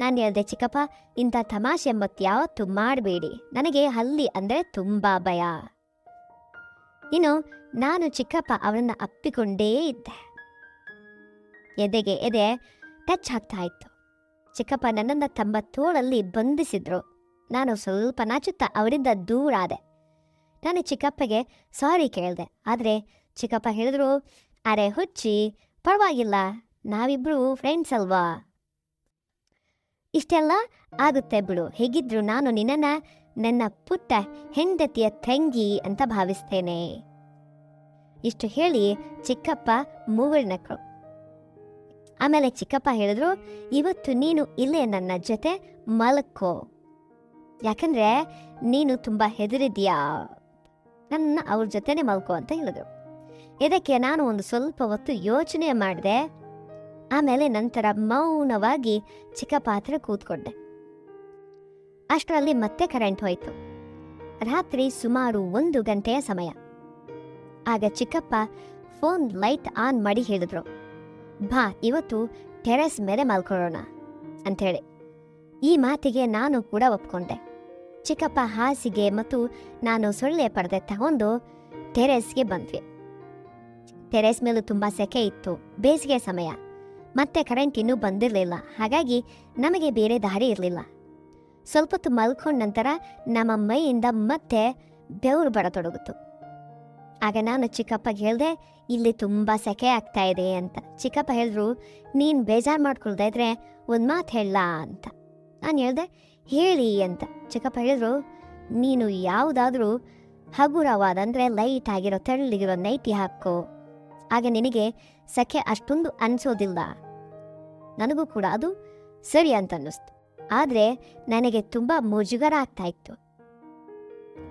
ನಾನು ಹೇಳಿದೆ, ಚಿಕ್ಕಪ್ಪ ಇಂಥ ತಮಾಷೆ ಮತ್ತಾವತ್ತೂ ಮಾಡಬೇಡಿ, ನನಗೆ ಹಲ್ಲಿ ಅಂದರೆ ತುಂಬ ಭಯ. ಇನ್ನು ನಾನು ಚಿಕ್ಕಪ್ಪ ಅವರನ್ನು ಅಪ್ಪಿಕೊಂಡೇ ಇದ್ದೆ. ಎದೆಗೆ ಎದೆ ಟಚ್ ಆಗ್ತಾ ಇತ್ತು. ಚಿಕ್ಕಪ್ಪ ನನ್ನನ್ನು ತಮ್ಮ ತೋಳಲ್ಲಿ ಬಂಧಿಸಿದ್ರು. ನಾನು ಸ್ವಲ್ಪ ನಾಚುತ್ತಾ ಅವರಿಂದ ದೂರ ಆದೆ. ನಾನು ಚಿಕ್ಕಪ್ಪಗೆ ಸಾರಿ ಕೇಳಿದೆ. ಆದರೆ ಚಿಕ್ಕಪ್ಪ ಹೇಳಿದ್ರು, ಅರೆ ಹುಚ್ಚಿ, ಪರವಾಗಿಲ್ಲ, ನಾವಿಬ್ರು ಫ್ರೆಂಡ್ಸ್ ಅಲ್ವಾ, ಇಷ್ಟೆಲ್ಲ ಆಗುತ್ತೆ ಬಿಡು. ಹೇಗಿದ್ರು ನಾನು ನಿನ್ನನ್ನು ನನ್ನ ಪುಟ್ಟ ಹೆಂಡತಿಯ ತಂಗಿ ಅಂತ ಭಾವಿಸ್ತೇನೆ. ಇಷ್ಟು ಹೇಳಿ ಚಿಕ್ಕಪ್ಪ ಮೂಗುಳ್ನಕ್ರು. ಆಮೇಲೆ ಚಿಕ್ಕಪ್ಪ ಹೇಳಿದ್ರು, ಇವತ್ತು ನೀನು ಇಲ್ಲೇ ನನ್ನ ಜೊತೆ ಮಲ್ಕೋ, ಯಾಕಂದ್ರೆ ನೀನು ತುಂಬ ಹೆದರಿದ್ಯಾ, ನನ್ನ ಅವ್ರ ಜೊತೆನೆ ಮಲ್ಕೋ ಅಂತ ಹೇಳಿದ್ರು. ಇದಕ್ಕೆ ನಾನು ಒಂದು ಸ್ವಲ್ಪ ಹೊತ್ತು ಯೋಚನೆ ಮಾಡಿದೆ. ಆಮೇಲೆ ನಂತರ ಮೌನವಾಗಿ ಚಿಕ್ಕಪ್ಪ ಹತ್ರ ಕೂತ್ಕೊಂಡೆ. ಅಷ್ಟರಲ್ಲಿ ಮತ್ತೆ ಕರೆಂಟ್ ಹೋಯ್ತು. ರಾತ್ರಿ ಸುಮಾರು 1 ಗಂಟೆಯ ಸಮಯ. ಆಗ ಚಿಕ್ಕಪ್ಪ ಫೋನ್ ಲೈಟ್ ಆನ್ ಮಾಡಿ ಹೇಳಿದ್ರು, ಬಾ ಇವತ್ತು ಟೆರೆಸ್ ಮೇಲೆ ಮಲ್ಕೊಳ್ಳೋಣ ಅಂಥೇಳಿ. ಈ ಮಾತಿಗೆ ನಾನು ಕೂಡ ಒಪ್ಕೊಂಡೆ. ಚಿಕ್ಕಪ್ಪ ಹಾಸಿಗೆ ಮತ್ತು ನಾನು ಸೊಳ್ಳೆ ಪರದೆ ತಗೊಂಡು ಟೆರೆಸ್ಗೆ ಬಂದ್ವಿ. ಟೆರೆಸ್ ಮೇಲೂ ತುಂಬ ಸೆಕೆ ಇತ್ತು, ಬೇಸಿಗೆ ಸಮಯ, ಮತ್ತೆ ಕರೆಂಟ್ ಇನ್ನೂ ಬಂದಿರಲಿಲ್ಲ. ಹಾಗಾಗಿ ನಮಗೆ ಬೇರೆ ದಾರಿ ಇರಲಿಲ್ಲ. ಸ್ವಲ್ಪ ಹೊತ್ತು ಮಲ್ಕೊಂಡ ನಂತರ ನಮ್ಮ ಮೈಯಿಂದ ಮತ್ತೆ ಬೆವರು ಬರತೊಡಗಿತು. ಆಗ ನಾನು ಚಿಕ್ಕಪ್ಪಗೆ ಹೇಳಿದೆ, ಇಲ್ಲಿ ತುಂಬ ಸೆಕೆ ಆಗ್ತಾ ಇದೆ ಅಂತ. ಚಿಕ್ಕಪ್ಪ ಹೇಳಿದ್ರು, ನೀನು ಬೇಜಾರು ಮಾಡ್ಕೊಳ್ತಾ ಇದ್ರೆ ಒಂದು ಮಾತು ಹೇಳ ಅಂತ. ನಾನು ಹೇಳಿದೆ, ಹೇಳಿ ಅಂತ. ಚಿಕ್ಕಪ್ಪ ಹೇಳಿದ್ರು, ನೀನು ಯಾವುದಾದ್ರೂ ಹಗುರವಾದ ಅಂದರೆ ಲೈಟ್ ಆಗಿರೋ ತೆಳ್ಳಗಿರೋ ನೈಟಿ ಹಾಕೋ, ಆಗ ನಿನಗೆ ಸೆಕೆ ಅಷ್ಟೊಂದು ಅನಿಸೋದಿಲ್ಲ. ನನಗೂ ಕೂಡ ಅದು ಸರಿ ಅಂತ ಅನ್ನಿಸ್ತು. ಆದರೆ ನನಗೆ ತುಂಬ ಮುಜುಗರ ಆಗ್ತಾ ಇತ್ತು.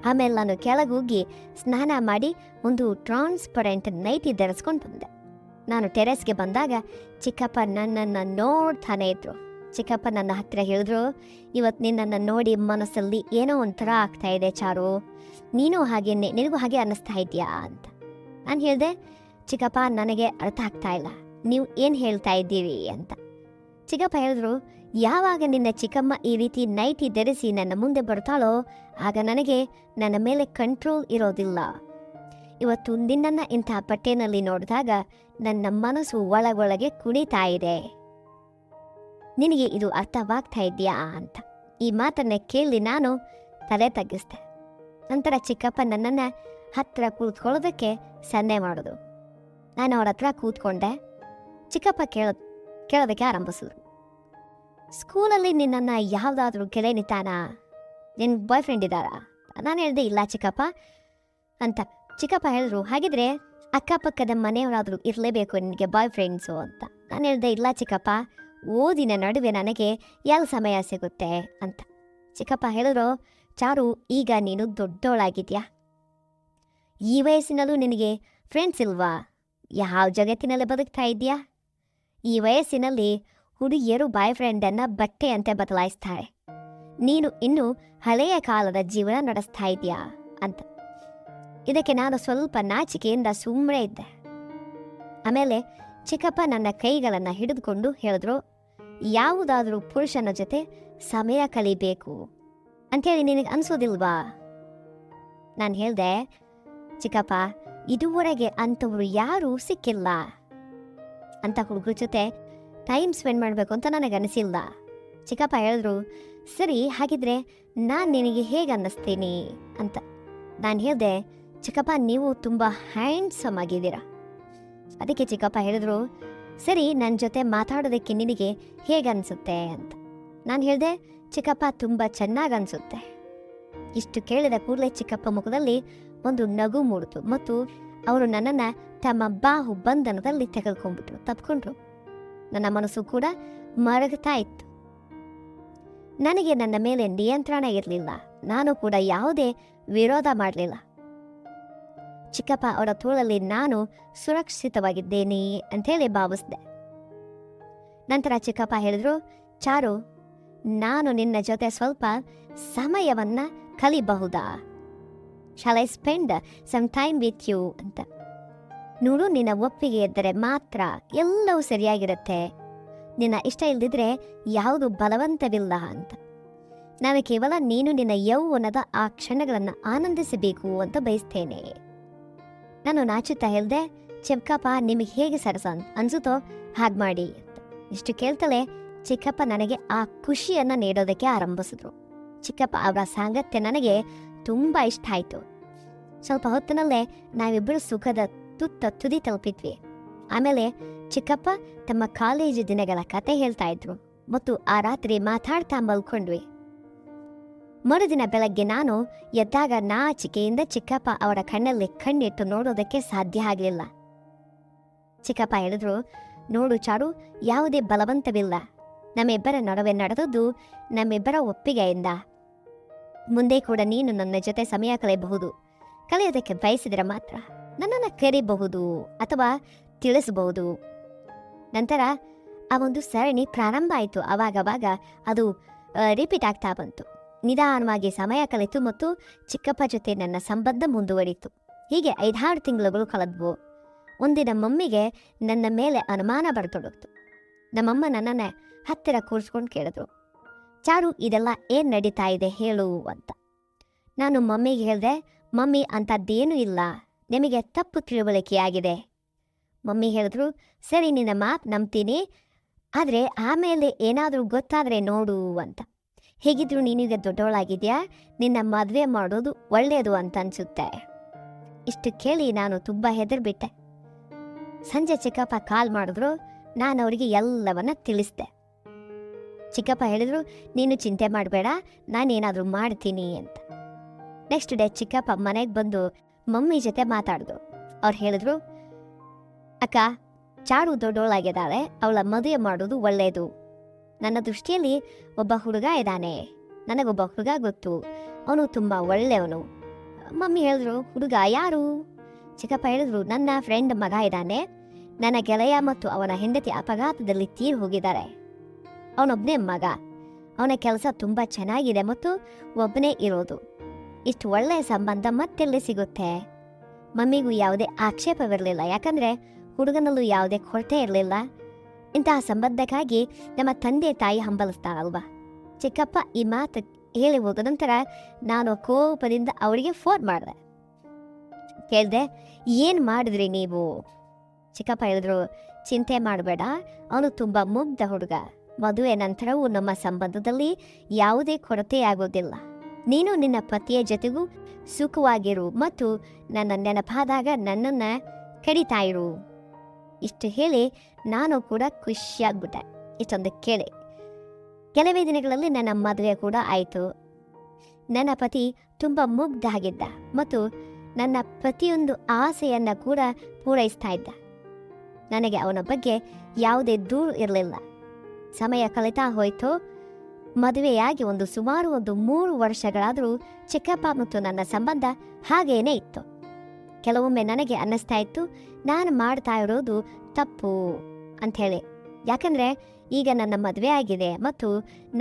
ಆಮೇಲೆ ನಾನು ಕೆಳಗೋಗಿ ಸ್ನಾನ ಮಾಡಿ ಒಂದು ಟ್ರಾನ್ಸ್ಪರೆಂಟ್ ನೈಟಿ ಧರಿಸ್ಕೊಂಡು ಬಂದೆ. ನಾನು ಟೆರೆಸ್ಗೆ ಬಂದಾಗ ಚಿಕ್ಕಪ್ಪ ನನ್ನನ್ನು ನೋಡ್ತಾನೆ ಇದ್ರು. ಚಿಕ್ಕಪ್ಪ ನನ್ನ ಹತ್ತಿರ ಹೇಳಿದ್ರು, ಇವತ್ತು ನಿನ್ನನ್ನು ನೋಡಿ ಮನಸ್ಸಲ್ಲಿ ಏನೋ ಒಂಥರ ಆಗ್ತಾ ಇದೆ ಚಾರು, ನೀನು ಹಾಗೇನೆ, ನಿನಗೂ ಹಾಗೆ ಅನ್ನಿಸ್ತಾ ಇದೆಯಾ ಅಂತ. ನಾನು ಹೇಳಿದೆ, ಚಿಕ್ಕಪ್ಪ ನನಗೆ ಅರ್ಥ ಆಗ್ತಾ ಇಲ್ಲ, ನೀವು ಏನು ಹೇಳ್ತಾ ಇದ್ದೀರಿ ಅಂತ. ಚಿಕ್ಕಪ್ಪ ಹೇಳಿದ್ರು, ಯಾವಾಗ ನಿನ್ನ ಚಿಕ್ಕಮ್ಮ ಈ ರೀತಿ ನೈಟಿ ಧರಿಸಿ ನನ್ನ ಮುಂದೆ ಬರ್ತಾಳೋ ಆಗ ನನಗೆ ನನ್ನ ಮೇಲೆ ಕಂಟ್ರೋಲ್ ಇರೋದಿಲ್ಲ. ಇವತ್ತು ನಿನ್ನನ್ನು ಇಂಥ ಬಟ್ಟೆನಲ್ಲಿ ನೋಡಿದಾಗ ನನ್ನ ಮನಸ್ಸು ಒಳಗೊಳಗೆ ಕುಣಿತಾ ಇದೆ. ನಿನಗೆ ಇದು ಅರ್ಥವಾಗ್ತಾ ಇದೆಯಾ ಅಂತ. ಈ ಮಾತನ್ನ ಕೇಳಿ ನಾನು ತಲೆ ತಗ್ಗಿಸ್ದೆ. ನಂತರ ಚಿಕ್ಕಪ್ಪ ನನ್ನನ್ನು ಹತ್ತಿರ ಕೂತ್ಕೊಳ್ಳೋದಕ್ಕೆ ಸನ್ನೆ ಮಾಡೋದು. ನಾನು ಅವ್ರ ಹತ್ರ ಕೂತ್ಕೊಂಡೆ. ಚಿಕ್ಕಪ್ಪ ಕೇಳೋದಕ್ಕೆ ಆರಂಭಿಸಿದ್ರು, ಸ್ಕೂಲಲ್ಲಿ ನಿನ್ನನ್ನು ಯಾವುದಾದ್ರೂ ಗೆಳೆಯನಿತಾನ, ನಿನ್ನ ಬಾಯ್ ಫ್ರೆಂಡ್ ಇದ್ದಾರಾ? ನಾನು ಹೇಳಿದೆ, ಇಲ್ಲ ಚಿಕ್ಕಪ್ಪ ಅಂತ. ಚಿಕ್ಕಪ್ಪ ಹೇಳಿದ್ರು, ಹಾಗಿದ್ರೆ ಅಕ್ಕಪಕ್ಕದ ಮನೆಯವರಾದರೂ ಇರಲೇಬೇಕು ನಿನಗೆ ಬಾಯ್ ಫ್ರೆಂಡ್ಸು ಅಂತ. ನಾನು ಹೇಳಿದೆ, ಇಲ್ಲ ಚಿಕ್ಕಪ್ಪ, ಓದಿನ ನಡುವೆ ನನಗೆ ಎಲ್ಲಿ ಸಮಯ ಸಿಗುತ್ತೆ ಅಂತ. ಚಿಕ್ಕಪ್ಪ ಹೇಳಿದ್ರು, ಚಾರು, ಈಗ ನೀನು ದೊಡ್ಡವಳಾಗಿದ್ಯಾ, ಈ ವಯಸ್ಸಿನಲ್ಲೂ ನಿನಗೆ ಫ್ರೆಂಡ್ಸ್ ಇಲ್ವಾ? ಯಾವ ಜಗತ್ತಿನಲ್ಲಿ ಬದುಕ್ತಾ ಇದೆಯಾ? ಈ ವಯಸ್ಸಿನಲ್ಲಿ ಹುಡುಗಿಯರು ಬಾಯ್ ಫ್ರೆಂಡನ್ನು ಬಟ್ಟೆಯಂತೆ ಬದಲಾಯಿಸ್ತಾರೆ. ನೀನು ಇನ್ನೂ ಹಳೆಯ ಕಾಲದ ಜೀವನ ನಡೆಸ್ತಾ ಇದೆಯಾ ಅಂತ. ಇದಕ್ಕೆ ನಾನು ಸ್ವಲ್ಪ ನಾಚಿಕೆಯಿಂದ ಸುಮ್ಮನೆ ಇದ್ದೆ. ಆಮೇಲೆ ಚಿಕ್ಕಪ್ಪ ನನ್ನ ಕೈಗಳನ್ನು ಹಿಡಿದುಕೊಂಡು ಹೇಳಿದ್ರು, ಯಾವುದಾದ್ರೂ ಪುರುಷನ ಜೊತೆ ಸಮಯ ಕಲಿಬೇಕು ಅಂಥೇಳಿ ನಿನಗೆ ಅನಿಸೋದಿಲ್ವಾ? ನಾನು ಹೇಳಿದೆ, ಚಿಕ್ಕಪ್ಪ, ಇದುವರೆಗೆ ಅಂಥವ್ರು ಯಾರೂ ಸಿಕ್ಕಿಲ್ಲ. ಅಂಥ ಹುಡುಗರ ಜೊತೆ ಟೈಮ್ ಸ್ಪೆಂಡ್ ಮಾಡಬೇಕು ಅಂತ ನನಗನಿಸಿಲ್ಲ. ಚಿಕ್ಕಪ್ಪ ಹೇಳಿದ್ರು, ಸರಿ, ಹಾಗಿದ್ರೆ ನಾನು ನಿನಗೆ ಹೇಗೆ ಅನ್ನಿಸ್ತೀನಿ ಅಂತ. ನಾನು ಹೇಳಿದೆ, ಚಿಕ್ಕಪ್ಪ, ನೀವು ತುಂಬ ಹ್ಯಾಂಡ್ಸಮ್ ಆಗಿದ್ದೀರಾ. ಅದಕ್ಕೆ ಚಿಕ್ಕಪ್ಪ ಹೇಳಿದ್ರು, ಸರಿ, ನನ್ನ ಜೊತೆ ಮಾತಾಡೋದಕ್ಕೆ ನಿನಗೆ ಹೇಗೆ ಅನಿಸುತ್ತೆ ಅಂತ. ನಾನು ಹೇಳಿದೆ, ಚಿಕ್ಕಪ್ಪ, ತುಂಬ ಚೆನ್ನಾಗಿ ಅನಿಸುತ್ತೆ. ಇಷ್ಟು ಕೇಳಿದ ಕೂಡಲೇ ಚಿಕ್ಕಪ್ಪ ಮುಖದಲ್ಲಿ ಒಂದು ನಗು ಮೂಡಿತು ಮತ್ತು ಅವರು ನನ್ನನ್ನು ತಮ್ಮ ಬಾಹು ಬಂಧನದಲ್ಲಿ ತೆಗೆದುಕೊಂಡ್ಬಿಟ್ರು, ತಪ್ಪಿಕೊಂಡ್ರು. ನನ್ನ ಮನಸ್ಸು ಕೂಡ ಮರಗ್ತಾ ಇತ್ತು. ನನಗೆ ನನ್ನ ಮೇಲೆ ನಿಯಂತ್ರಣ ಇರಲಿಲ್ಲ. ನಾನು ಕೂಡ ಯಾವುದೇ ವಿರೋಧ ಮಾಡಲಿಲ್ಲ. ಚಿಕ್ಕಪ್ಪ ಅವರ ತೋಳಲ್ಲಿ ನಾನು ಸುರಕ್ಷಿತವಾಗಿದ್ದೇನೆ ಅಂಥೇಳಿ ಭಾವಿಸಿದೆ. ನಂತರ ಚಿಕ್ಕಪ್ಪ ಹೇಳಿದ್ರು, ಚಾರು, ನಾನು ನಿನ್ನ ಜೊತೆ ಸ್ವಲ್ಪ ಸಮಯವನ್ನು ಕಲಿಬಹುದಾ? Shall I spend some time with you ಅಂತ. ನೋಡು, ನಿನ್ನ ಒಪ್ಪಿಗೆ ಇದ್ದರೆ ಮಾತ್ರ ಎಲ್ಲವೂ ಸರಿಯಾಗಿರುತ್ತೆ. ನಿನ್ನ ಇಷ್ಟ ಇಲ್ಲದಿದ್ರೆ ಯಾವುದು ಬಲವಂತವಿಲ್ಲ ಅಂತ. ನಾನು ಕೇವಲ ನೀನು ನಿನ್ನ ಯೌವನದ ಆ ಕ್ಷಣಗಳನ್ನು ಆನಂದಿಸಬೇಕು ಅಂತ ಬಯಸ್ತೇನೆ. ನಾನು ನಾಚುತ್ತಾ ಹೇಳಿದೆ, ಚಿಕ್ಕಪ್ಪ, ನಿಮಗೆ ಹೇಗೆ ಸರಸ ಅನ್ಸುತ್ತೋ ಹಾಗೆ ಮಾಡಿ ಅಂತ. ಇಷ್ಟು ಕೇಳ್ತಲೇ ಚಿಕ್ಕಪ್ಪ ನನಗೆ ಆ ಖುಷಿಯನ್ನು ನೀಡೋದಕ್ಕೆ ಆರಂಭಿಸಿದ್ರು. ಚಿಕ್ಕಪ್ಪ ಅವರ ಸಾಂಗತ್ಯ ನನಗೆ ತುಂಬ ಇಷ್ಟ ಆಯಿತು. ಸ್ವಲ್ಪ ಹೊತ್ತಿನಲ್ಲೇ ನಾವಿಬ್ಬರು ಸುಖದ ತುದಿ ತಲುಪಿದ್ವಿ. ಆಮೇಲೆ ಚಿಕ್ಕಪ್ಪ ತಮ್ಮ ಕಾಲೇಜು ದಿನಗಳ ಕತೆ ಹೇಳ್ತಾ ಇದ್ರು ಮತ್ತು ಆ ರಾತ್ರಿ ಮಾತಾಡ್ತಾ ಮಲ್ಕೊಂಡ್ವಿ. ಮರುದಿನ ಬೆಳಗ್ಗೆ ನಾನು ಎದ್ದಾಗ ನಾಚಿಕೆಯಿಂದ ಚಿಕ್ಕಪ್ಪ ಅವರ ಕಣ್ಣಲ್ಲಿ ಕಣ್ಣಿಟ್ಟು ನೋಡೋದಕ್ಕೆ ಸಾಧ್ಯ ಆಗಲಿಲ್ಲ. ಚಿಕ್ಕಪ್ಪ ಹೇಳಿದ್ರು, ನೋಡು ಚಾರು, ಯಾವುದೇ ಬಲವಂತವಿಲ್ಲ. ನಮ್ಮಿಬ್ಬರ ನಡುವೆ ನಡೆದದ್ದು ನಮ್ಮಿಬ್ಬರ ಒಪ್ಪಿಗೆಯಿಂದ. ಮುಂದೆ ಕೂಡ ನೀನು ನನ್ನ ಜೊತೆ ಸಮಯ ಕಳೆಯೋದಕ್ಕೆ ಬಯಸಿದರೆ ಮಾತ್ರ ನನ್ನನ್ನು ಕರಿಬಹುದು ಅಥವಾ ತಿಳಿಸಬಹುದು. ನಂತರ ಆ ಒಂದು ಸರಣಿ ಪ್ರಾರಂಭ ಆಯಿತು. ಆವಾಗವಾಗ ಅದು ರಿಪೀಟ್ ಆಗ್ತಾ ಬಂತು. ನಿಧಾನವಾಗಿ ಸಮಯ ಕಲಿತು ಮತ್ತು ಚಿಕ್ಕಪ್ಪ ಜೊತೆ ನನ್ನ ಸಂಬಂಧ ಮುಂದುವರಿತು. ಹೀಗೆ 5-6 ತಿಂಗಳುಗಳು ಕಳೆದ್ವು. ಒಂದಿನ ಮಮ್ಮಿಗೆ ನನ್ನ ಮೇಲೆ ಅನುಮಾನ ಬರ್ತೊಡಗ್ತು. ನಮ್ಮಮ್ಮ ನನ್ನನ್ನೇ ಹತ್ತಿರ ಕೂರಿಸ್ಕೊಂಡು ಕೇಳಿದ್ರು, ಚಾರು, ಇದೆಲ್ಲ ಏನು ನಡೀತಾ ಇದೆ ಹೇಳು ಅಂತ. ನಾನು ಮಮ್ಮಿಗೆ ಹೇಳಿದೆ, ಮಮ್ಮಿ ಅಂಥದ್ದೇನೂ ಇಲ್ಲ, ನಿಮಗೆ ತಪ್ಪು ತಿಳುವಳಿಕೆಯಾಗಿದೆ. ಮಮ್ಮಿ ಹೇಳಿದ್ರು, ಸರಿ ನಿನ್ನ ಮಾತು ನಂಬ್ತೀನಿ, ಆದರೆ ಆಮೇಲೆ ಏನಾದರೂ ಗೊತ್ತಾದರೆ ನೋಡು ಅಂತ. ಹೇಗಿದ್ರು ನೀನೀಗ ದೊಡ್ಡವಳಾಗಿದೆಯಾ, ನಿನ್ನ ಮದುವೆ ಮಾಡೋದು ಒಳ್ಳೆಯದು ಅಂತ ಅನಿಸುತ್ತೆ. ಇಷ್ಟು ಕೇಳಿ ನಾನು ತುಂಬ ಹೆದರ್ಬಿಟ್ಟೆ. ಸಂಜೆ ಚಿಕ್ಕಪ್ಪ ಕಾಲ್ ಮಾಡಿದ್ರು. ನಾನು ಅವರಿಗೆ ಎಲ್ಲವನ್ನ ತಿಳಿಸ್ದೆ. ಚಿಕ್ಕಪ್ಪ ಹೇಳಿದ್ರು, ನೀನು ಚಿಂತೆ ಮಾಡಬೇಡ, ನಾನೇನಾದರೂ ಮಾಡ್ತೀನಿ ಅಂತ. ನೆಕ್ಸ್ಟ್ ಡೇ ಚಿಕ್ಕಪ್ಪ ಮನೆಗೆ ಬಂದು ಮಮ್ಮಿ ಜೊತೆ ಮಾತಾಡಿದ್ರು. ಅವ್ರು ಹೇಳಿದ್ರು, ಅಕ್ಕ, ಚಾರು ದೊಡ್ಡೋಳಾಗಿದ್ದಾಳೆ, ಅವಳ ಮದುವೆ ಮಾಡೋದು ಒಳ್ಳೆಯದು. ನನ್ನ ದೃಷ್ಟಿಯಲ್ಲಿ ಒಬ್ಬ ಹುಡುಗ ಇದ್ದಾನೆ, ನನಗೊಬ್ಬ ಹುಡುಗ ಗೊತ್ತು, ಅವನು ತುಂಬ ಒಳ್ಳೆಯವನು. ಮಮ್ಮಿ ಹೇಳಿದ್ರು, ಹುಡುಗ ಯಾರು? ಚಿಕ್ಕಪ್ಪ ಹೇಳಿದ್ರು, ನನ್ನ ಫ್ರೆಂಡ್ ಮಗ ಇದ್ದಾನೆ, ನನ್ನ ಗೆಳೆಯ ಮತ್ತು ಅವನ ಹೆಂಡತಿ ಅಪಘಾತದಲ್ಲಿ ತೀರಿ ಹೋಗಿದ್ದಾರೆ. ಅವನೊಬ್ಬನೇ ಮಗ, ಅವನ ಕೆಲಸ ತುಂಬ ಚೆನ್ನಾಗಿದೆ ಮತ್ತು ಒಬ್ಬನೇ ಇರೋದು. ಇಷ್ಟು ಒಳ್ಳೆಯ ಸಂಬಂಧ ಮತ್ತೆಲ್ಲಿ ಸಿಗುತ್ತೆ? ಮಮ್ಮಿಗೂ ಯಾವುದೇ ಆಕ್ಷೇಪವಿರಲಿಲ್ಲ, ಯಾಕಂದರೆ ಹುಡುಗನಲ್ಲೂ ಯಾವುದೇ ಕೊರತೆ ಇರಲಿಲ್ಲ. ಇಂತಹ ಸಂಬಂಧಕ್ಕಾಗಿ ನಮ್ಮ ತಂದೆ ತಾಯಿ ಹಂಬಲಿಸ್ತಾರಲ್ವ. ಚಿಕ್ಕಪ್ಪ ಈ ಮಾತು ಹೇಳಿ ಹೋದ ನಂತರ ನಾನು ಕೋಪದಿಂದ ಅವರಿಗೆ ಫೋನ್ ಮಾಡಿದೆ. ಕೇಳಿದೆ, ಏನು ಮಾಡಿದ್ರಿ ನೀವು? ಚಿಕ್ಕಪ್ಪ ಹೇಳಿದ್ರು, ಚಿಂತೆ ಮಾಡಬೇಡ, ಅವನು ತುಂಬ ಮುಗ್ಧ ಹುಡುಗ. ಮದುವೆ ನಂತರವೂ ನಮ್ಮ ಸಂಬಂಧದಲ್ಲಿ ಯಾವುದೇ ಕೊರತೆಯಾಗೋದಿಲ್ಲ. ನೀನು ನಿನ್ನ ಪತಿಯ ಜೊತೆಗೂ ಸುಖವಾಗಿರು ಮತ್ತು ನನ್ನ ನೆನಪಾದಾಗ ನನ್ನನ್ನು ಕರೀತಾ ಇರು. ಇಷ್ಟು ಹೇಳಿ ನಾನು ಕೂಡ ಖುಷಿಯಾಗ್ಬಿಟ್ಟೆ. ಇಷ್ಟೊಂದು ಕೇಳಿ ಕೆಲವೇ ದಿನಗಳಲ್ಲಿ ನನ್ನ ಮದುವೆ ಕೂಡ ಆಯಿತು. ನನ್ನ ಪತಿ ತುಂಬ ಮುಗ್ಧ ಆಗಿದ್ದ ಮತ್ತು ನನ್ನ ಪ್ರತಿಯೊಂದು ಆಸೆಯನ್ನು ಕೂಡ ಪೂರೈಸ್ತಾ ಇದ್ದ. ನನಗೆ ಅವನ ಬಗ್ಗೆ ಯಾವುದೇ ದೂರು ಇರಲಿಲ್ಲ. ಸಮಯ ಕಲಿತಾ ಹೋಯಿತು. ಮದುವೆಯಾಗಿ ಸುಮಾರು 3 ವರ್ಷಗಳಾದರೂ ಚಿಕ್ಕಪ್ಪ ಮತ್ತು ನನ್ನ ಸಂಬಂಧ ಹಾಗೇನೇ ಇತ್ತು. ಕೆಲವೊಮ್ಮೆ ನನಗೆ ಅನ್ನಿಸ್ತಾ ಇತ್ತು, ನಾನು ಮಾಡ್ತಾ ಇರೋದು ತಪ್ಪು ಅಂಥೇಳಿ. ಯಾಕಂದರೆ ಈಗ ನನ್ನ ಮದುವೆ ಆಗಿದೆ ಮತ್ತು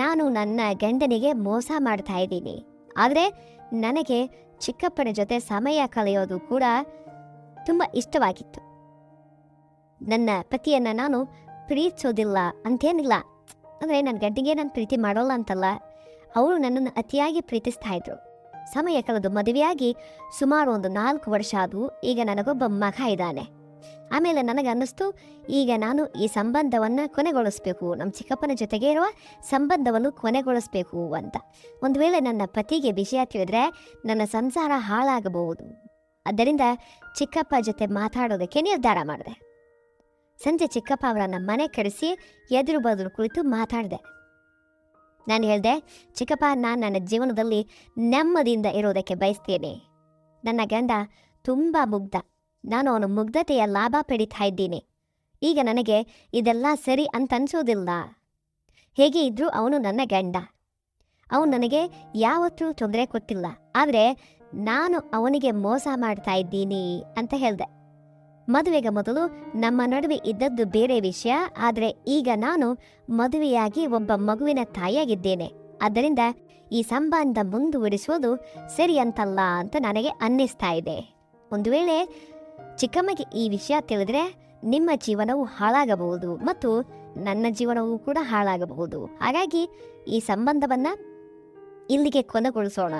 ನಾನು ನನ್ನ ಗಂಡನಿಗೆ ಮೋಸ ಮಾಡ್ತಾ ಇದ್ದೀನಿ. ಆದರೆ ನನಗೆ ಚಿಕ್ಕಪ್ಪನ ಜೊತೆ ಸಮಯ ಕಳೆಯೋದು ಕೂಡ ತುಂಬ ಇಷ್ಟವಾಗಿತ್ತು. ನನ್ನ ಪತಿಯನ್ನು ನಾನು ಪ್ರೀತಿಸೋದಿಲ್ಲ ಅಂತೇನಿಲ್ಲ, ಅಂದರೆ ನನ್ನ ಗಂಡಿಗೆ ನಾನು ಪ್ರೀತಿ ಮಾಡೋಲ್ಲ ಅಂತಲ್ಲ, ಅವರು ನನ್ನನ್ನು ಅತಿಯಾಗಿ ಪ್ರೀತಿಸ್ತಾ ಇದ್ರು. ಸಮಯ ಕಳೆದು ಮದುವೆಯಾಗಿ ಸುಮಾರು 4 ವರ್ಷ ಆದವು. ಈಗ ನನಗೊಬ್ಬ ಮಗ ಇದ್ದಾನೆ. ಆಮೇಲೆ ನನಗೆ ಅನ್ನಿಸ್ತು, ಈಗ ನಾನು ಈ ಸಂಬಂಧವನ್ನು ಕೊನೆಗೊಳಿಸ್ಬೇಕು, ನಮ್ಮ ಚಿಕ್ಕಪ್ಪನ ಜೊತೆಗೆ ಇರುವ ಸಂಬಂಧವನ್ನು ಕೊನೆಗೊಳಿಸ್ಬೇಕು ಅಂತ. ಒಂದು ವೇಳೆ ನನ್ನ ಪತಿಗೆ ವಿಷಯ ತಿಳಿದ್ರೆ ನನ್ನ ಸಂಸಾರ ಹಾಳಾಗಬಹುದು. ಆದ್ದರಿಂದ ಚಿಕ್ಕಪ್ಪ ಜೊತೆ ಮಾತಾಡೋದಕ್ಕೆ ನಿರ್ಧಾರ ಮಾಡಿದೆ. ಸಂಜೆ ಚಿಕ್ಕಪ್ಪ ಅವರನ್ನ ಮನೆ ಕರೆಸಿ ಎದುರು ಬದುರು ಕುಳಿತು ಮಾತಾಡಿದೆ. ನಾನು ಹೇಳಿದೆ, ಚಿಕ್ಕಪ್ಪ, ನಾನು ನನ್ನ ಜೀವನದಲ್ಲಿ ನೆಮ್ಮದಿಯಿಂದ ಇರೋದಕ್ಕೆ ಬಯಸ್ತೇನೆ. ನನ್ನ ಗಂಡ ತುಂಬ ಮುಗ್ಧ, ನಾನು ಅವನ ಮುಗ್ಧತೆಯ ಲಾಭ ಪಡೀತಾ ಇದ್ದೀನಿ. ಈಗ ನನಗೆ ಇದೆಲ್ಲ ಸರಿ ಅಂತ ಅನಿಸೋದಿಲ್ಲ. ಹೇಗೆ ಇದ್ರೂ ಅವನು ನನ್ನ ಗಂಡ. ಅವನು ನನಗೆ ಯಾವತ್ತೂ ತೊಂದರೆ ಕೊಟ್ಟಿಲ್ಲ, ಆದರೆ ನಾನು ಅವನಿಗೆ ಮೋಸ ಮಾಡ್ತಾ ಇದ್ದೀನಿ ಅಂತ ಹೇಳಿದೆ. ಮದುವೆಗೆ ಮೊದಲು ನಮ್ಮ ನಡುವೆ ಇದ್ದದ್ದು ಬೇರೆ ವಿಷಯ, ಆದರೆ ಈಗ ನಾನು ಮದುವೆಯಾಗಿ ಒಬ್ಬ ಮಗುವಿನ ತಾಯಿಯಾಗಿದ್ದೇನೆ. ಆದ್ದರಿಂದ ಈ ಸಂಬಂಧ ಮುಂದುವರಿಸೋದು ಸರಿ ಅಂತಲ್ಲ ಅಂತ ನನಗೆ ಅನ್ನಿಸ್ತಾ ಇದೆ. ಒಂದು ವೇಳೆ ಚಿಕ್ಕಮ್ಮಗೆ ಈ ವಿಷಯ ತಿಳಿದ್ರೆ ನಿಮ್ಮ ಜೀವನವು ಹಾಳಾಗಬಹುದು ಮತ್ತು ನನ್ನ ಜೀವನವೂ ಕೂಡ ಹಾಳಾಗಬಹುದು. ಹಾಗಾಗಿ ಈ ಸಂಬಂಧವನ್ನು ಇಲ್ಲಿಗೆ ಕೊನೆಗೊಳಿಸೋಣ.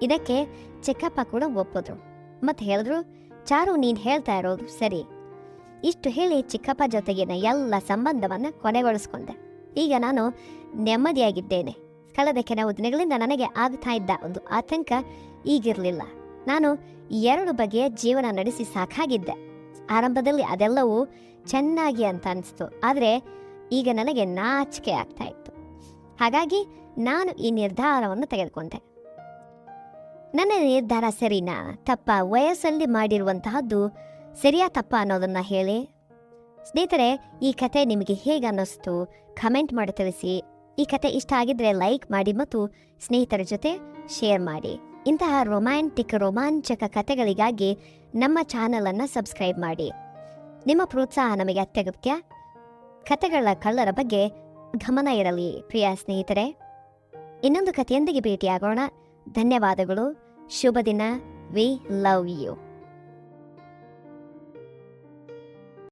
ಇದಕ್ಕೆ ಚಿಕ್ಕಪ್ಪ ಕೂಡ ಒಪ್ಪಿದ್ರು ಮತ್ತು ಹೇಳಿದ್ರು, ಚಾರು, ನೀನು ಹೇಳ್ತಾ ಇರೋದು ಸರಿ. ಇಷ್ಟು ಹೇಳಿ ಚಿಕ್ಕಪ್ಪ ಜೊತೆಗಿನ ಎಲ್ಲ ಸಂಬಂಧವನ್ನು ಕೊನೆಗೊಳಿಸ್ಕೊಂಡೆ. ಈಗ ನಾನು ನೆಮ್ಮದಿಯಾಗಿದ್ದೇನೆ. ಕಳೆದ ಕೆಲವು ದಿನಗಳಿಂದ ನನಗೆ ಆಗ್ತಾ ಇದ್ದ ಒಂದು ಆತಂಕ ಈಗಿರಲಿಲ್ಲ. ನಾನು 2 ಬಗೆಯ ಜೀವನ ನಡೆಸಿ ಸಾಕಾಗಿದ್ದೆ. ಆರಂಭದಲ್ಲಿ ಅದೆಲ್ಲವೂ ಚೆನ್ನಾಗಿ ಅಂತ ಅನಿಸ್ತು, ಆದರೆ ಈಗ ನನಗೆ ನಾಚಿಕೆ ಆಗ್ತಾ ಇತ್ತು. ಹಾಗಾಗಿ ನಾನು ಈ ನಿರ್ಧಾರವನ್ನು ತೆಗೆದುಕೊಂಡೆ. ನನ್ನ ನಿರ್ಧಾರ ಸರಿನಾ ತಪ್ಪ, ವಯಸ್ಸಲ್ಲಿ ಮಾಡಿರುವಂತಹದ್ದು ಸರಿಯಾ ತಪ್ಪ ಅನ್ನೋದನ್ನು ಹೇಳಿ. ಸ್ನೇಹಿತರೆ, ಈ ಕತೆ ನಿಮಗೆ ಹೇಗೆ ಅನ್ನಿಸ್ತು ಕಮೆಂಟ್ ಮಾಡಿ ತಿಳಿಸಿ. ಈ ಕತೆ ಇಷ್ಟ ಆಗಿದ್ರೆ ಲೈಕ್ ಮಾಡಿ ಮತ್ತು ಸ್ನೇಹಿತರ ಜೊತೆ ಶೇರ್ ಮಾಡಿ. ಇಂತಹ ರೋಮಾಂಚಕ ಕತೆಗಳಿಗಾಗಿ ನಮ್ಮ ಚಾನಲನ್ನು ಸಬ್ಸ್ಕ್ರೈಬ್ ಮಾಡಿ. ನಿಮ್ಮ ಪ್ರೋತ್ಸಾಹ ನಮಗೆ ಅತ್ಯಗತ್ಯ. ಕತೆಗಳ ಕಳ್ಳರ ಬಗ್ಗೆ ಗಮನ ಇರಲಿ ಪ್ರಿಯ ಸ್ನೇಹಿತರೆ. ಇನ್ನೊಂದು ಕಥೆಯೊಂದಿಗೆ ಭೇಟಿಯಾಗೋಣ. ಧನ್ಯವಾದಗಳು. ಶುಭ ದಿನ. We love you.